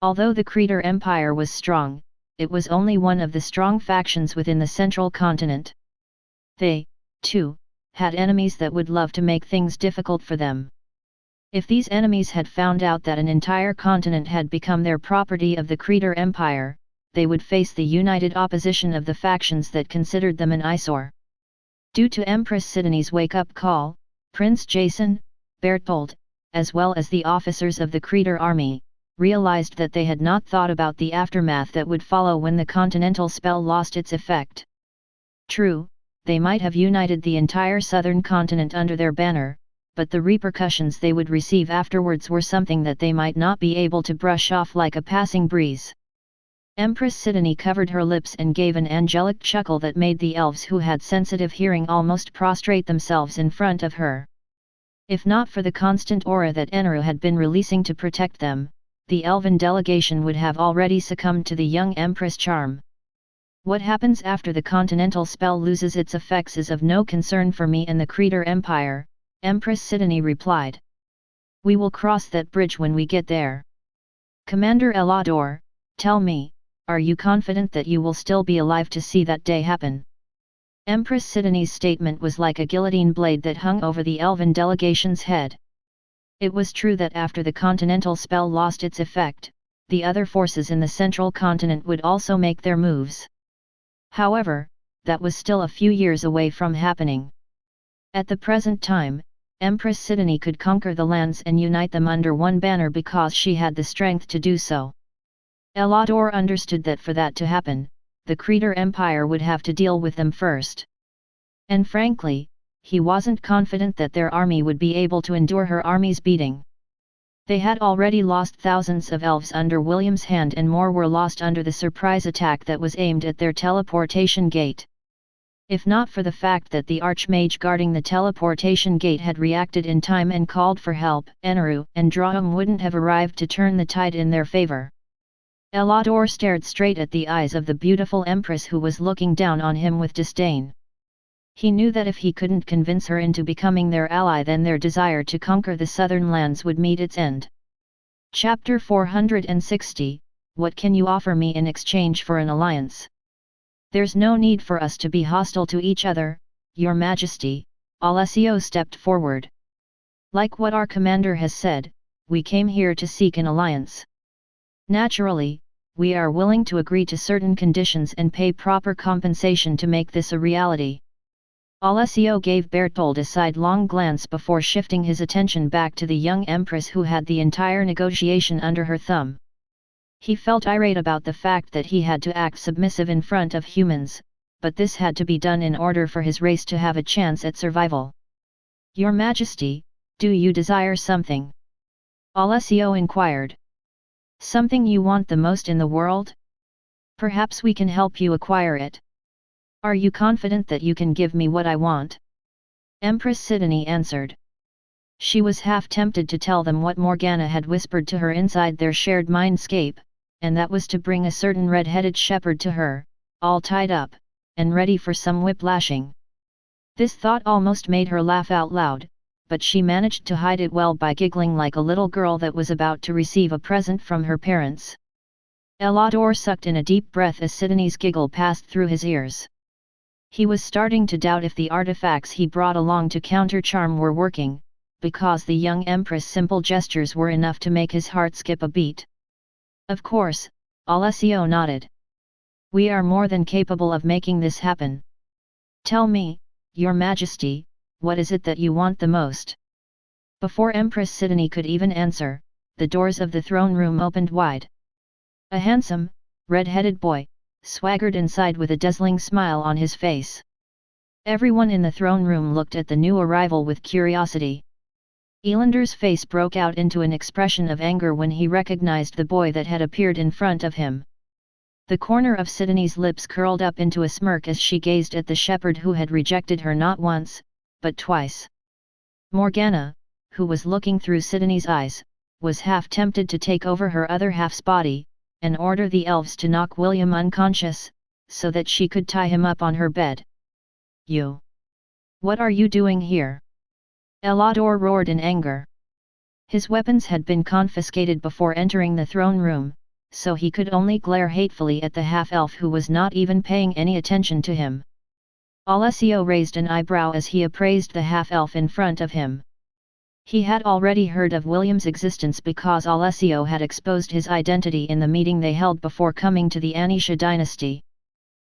Although the Creator Empire was strong, it was only one of the strong factions within the central continent. They, too, had enemies that would love to make things difficult for them. If these enemies had found out that an entire continent had become their property of the Creator Empire, they would face the united opposition of the factions that considered them an eyesore. Due to Empress Sidonie's wake-up call, Prince Jason, Berthold, as well as the officers of the Creator army, realized that they had not thought about the aftermath that would follow when the continental spell lost its effect. True, they might have united the entire southern continent under their banner, but the repercussions they would receive afterwards were something that they might not be able to brush off like a passing breeze. Empress Sidonie covered her lips and gave an angelic chuckle that made the elves who had sensitive hearing almost prostrate themselves in front of her. If not for the constant aura that Enru had been releasing to protect them, the elven delegation would have already succumbed to the young empress' charm. What happens after the continental spell loses its effects is of no concern for me and the Creator Empire, Empress Sidonie replied. We will cross that bridge when we get there. Commander Ellador, tell me, are you confident that you will still be alive to see that day happen? Empress Sidonie's statement was like a guillotine blade that hung over the elven delegation's head. It was true that after the continental spell lost its effect, the other forces in the central continent would also make their moves. However, that was still a few years away from happening. At the present time, Empress Sidonie could conquer the lands and unite them under one banner because she had the strength to do so. Ellador understood that for that to happen, the Creator Empire would have to deal with them first. And frankly, he wasn't confident that their army would be able to endure her army's beating. They had already lost thousands of elves under William's hand and more were lost under the surprise attack that was aimed at their teleportation gate. If not for the fact that the archmage guarding the teleportation gate had reacted in time and called for help, Enru and Draum wouldn't have arrived to turn the tide in their favor. Ellador stared straight at the eyes of the beautiful empress who was looking down on him with disdain. He knew that if he couldn't convince her into becoming their ally, then their desire to conquer the southern lands would meet its end. Chapter 460, What can you offer me in exchange for an alliance? There's no need for us to be hostile to each other, Your Majesty, Alessio stepped forward. Like what our commander has said, we came here to seek an alliance. Naturally, we are willing to agree to certain conditions and pay proper compensation to make this a reality. Alessio gave Berthold a sidelong glance before shifting his attention back to the young empress who had the entire negotiation under her thumb. He felt irate about the fact that he had to act submissive in front of humans, but this had to be done in order for his race to have a chance at survival. "Your Majesty, do you desire something?" Alessio inquired. "Something you want the most in the world? Perhaps we can help you acquire it. Are you confident that you can give me what I want?" Empress Sidonie answered. She was half tempted to tell them what Morgana had whispered to her inside their shared mindscape, and that was to bring a certain red-headed shepherd to her, all tied up, and ready for some whiplashing. This thought almost made her laugh out loud, but she managed to hide it well by giggling like a little girl that was about to receive a present from her parents. Ellador sucked in a deep breath as Sidonie's giggle passed through his ears. He was starting to doubt if the artifacts he brought along to counter charm were working, because the young empress' simple gestures were enough to make his heart skip a beat. "Of course," Alessio nodded. "We are more than capable of making this happen. Tell me, Your Majesty, what is it that you want the most?" Before Empress Sidonie could even answer, the doors of the throne room opened wide. A handsome, red-headed boy swaggered inside with a dazzling smile on his face. Everyone in the throne room looked at the new arrival with curiosity. Elander's face broke out into an expression of anger when he recognized the boy that had appeared in front of him. The corner of Sidonie's lips curled up into a smirk as she gazed at the shepherd who had rejected her not once, but twice. Morgana, who was looking through Sidonie's eyes, was half tempted to take over her other half's body, and order the elves to knock William unconscious, so that she could tie him up on her bed. "You! What are you doing here?" Ellador roared in anger. His weapons had been confiscated before entering the throne room, so he could only glare hatefully at the half-elf who was not even paying any attention to him. Alessio raised an eyebrow as he appraised the half-elf in front of him. He had already heard of William's existence because Alessio had exposed his identity in the meeting they held before coming to the Anisha dynasty.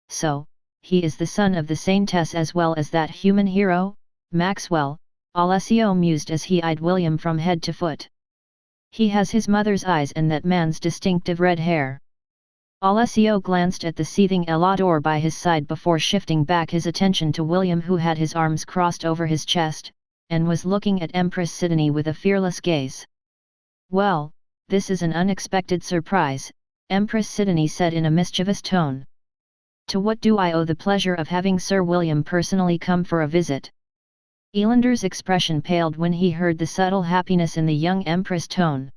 "So, he is the son of the Saintess as well as that human hero, Maxwell," Alessio mused as he eyed William from head to foot. "He has his mother's eyes and that man's distinctive red hair." Alessio glanced at the seething Ellador by his side before shifting back his attention to William who had his arms crossed over his chest, and was looking at Empress Sidonie with a fearless gaze. "Well, this is an unexpected surprise," Empress Sidonie said in a mischievous tone. "To what do I owe the pleasure of having Sir William personally come for a visit?" Elander's expression paled when he heard the subtle happiness in the young Empress' tone.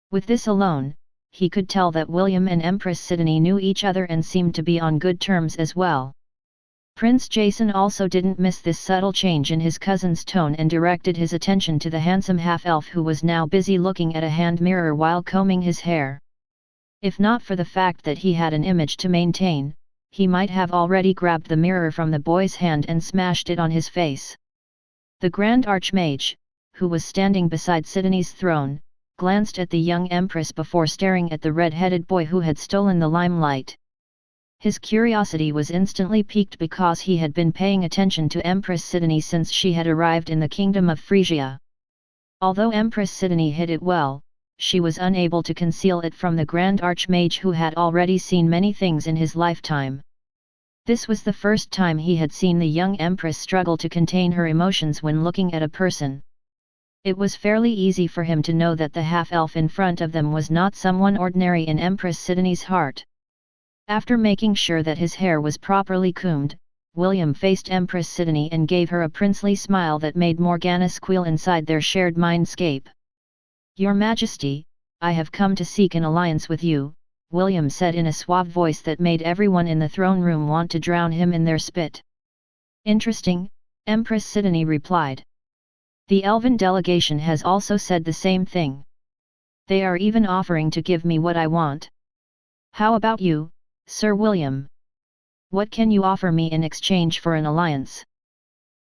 With this alone, he could tell that William and Empress Sidonie knew each other and seemed to be on good terms as well. Prince Jason also didn't miss this subtle change in his cousin's tone and directed his attention to the handsome half-elf who was now busy looking at a hand mirror while combing his hair. If not for the fact that he had an image to maintain, he might have already grabbed the mirror from the boy's hand and smashed it on his face. The Grand Archmage, who was standing beside Sidonie's throne, glanced at the young empress before staring at the red-headed boy who had stolen the limelight. His curiosity was instantly piqued because he had been paying attention to Empress Sidonie since she had arrived in the kingdom of Frisia. Although Empress Sidonie hid it well, she was unable to conceal it from the Grand Archmage who had already seen many things in his lifetime. This was the first time he had seen the young empress struggle to contain her emotions when looking at a person. It was fairly easy for him to know that the half-elf in front of them was not someone ordinary in Empress Sidonie's heart. After making sure that his hair was properly combed, William faced Empress Sidonie and gave her a princely smile that made Morgana squeal inside their shared mindscape. "Your Majesty, I have come to seek an alliance with you," William said in a suave voice that made everyone in the throne room want to drown him in their spit. "Interesting," Empress Sidonie replied. "The elven delegation has also said the same thing. They are even offering to give me what I want. How about you, Sir William? What can you offer me in exchange for an alliance?"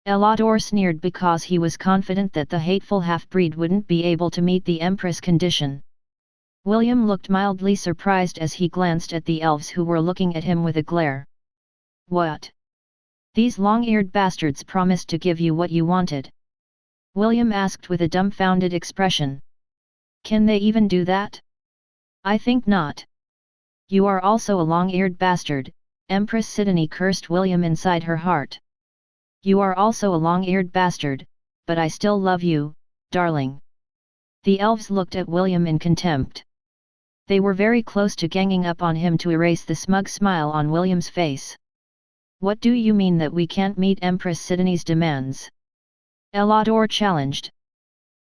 Ellador sneered because he was confident that the hateful half-breed wouldn't be able to meet the Empress condition. William looked mildly surprised as he glanced at the elves who were looking at him with a glare. "What? These long-eared bastards promised to give you what you wanted. William asked with a dumbfounded expression. Can they even do that? I think not. You are also a long-eared bastard, Empress Sidonie cursed William inside her heart. You are also a long-eared bastard, but I still love you, darling. The elves looked at William in contempt. They were very close to ganging up on him to erase the smug smile on William's face. What do you mean that we can't meet Empress Sidonie's demands? Ellador challenged.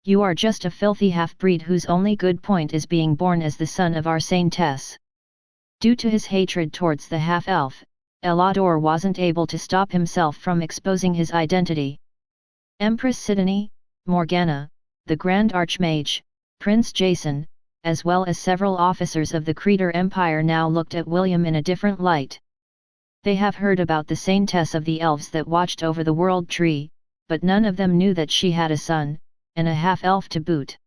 You are just a filthy half-breed whose only good point is being born as the son of our saintess. Due to his hatred towards the half-elf, Ellador wasn't able to stop himself from exposing his identity. Empress Sidonie, Morgana, the Grand Archmage, Prince Jason, as well as several officers of the Creator Empire now looked at William in a different light. They have heard about the saintess of the elves that watched over the World Tree, but none of them knew that she had a son, and a half-elf to boot.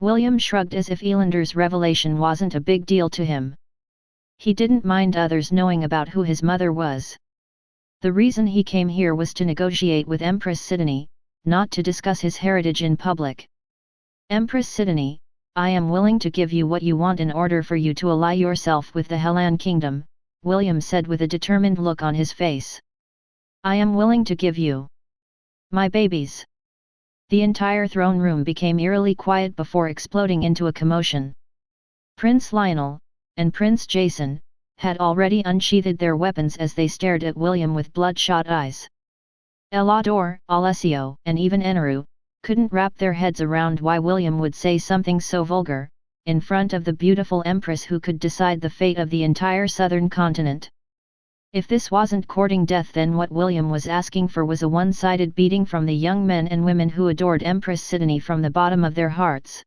William shrugged as if Elander's revelation wasn't a big deal to him. He didn't mind others knowing about who his mother was. The reason he came here was to negotiate with Empress Sidonie, not to discuss his heritage in public. Empress Sidonie, I am willing to give you what you want in order for you to ally yourself with the Hellan kingdom, William said with a determined look on his face. I am willing to give you my babies. The entire throne room became eerily quiet before exploding into a commotion. Prince Lionel, and Prince Jason, had already unsheathed their weapons as they stared at William with bloodshot eyes. Ellador, Alessio, and even Eneru couldn't wrap their heads around why William would say something so vulgar, in front of the beautiful empress who could decide the fate of the entire southern continent. If this wasn't courting death, then what William was asking for was a one-sided beating from the young men and women who adored Empress Sidonie from the bottom of their hearts.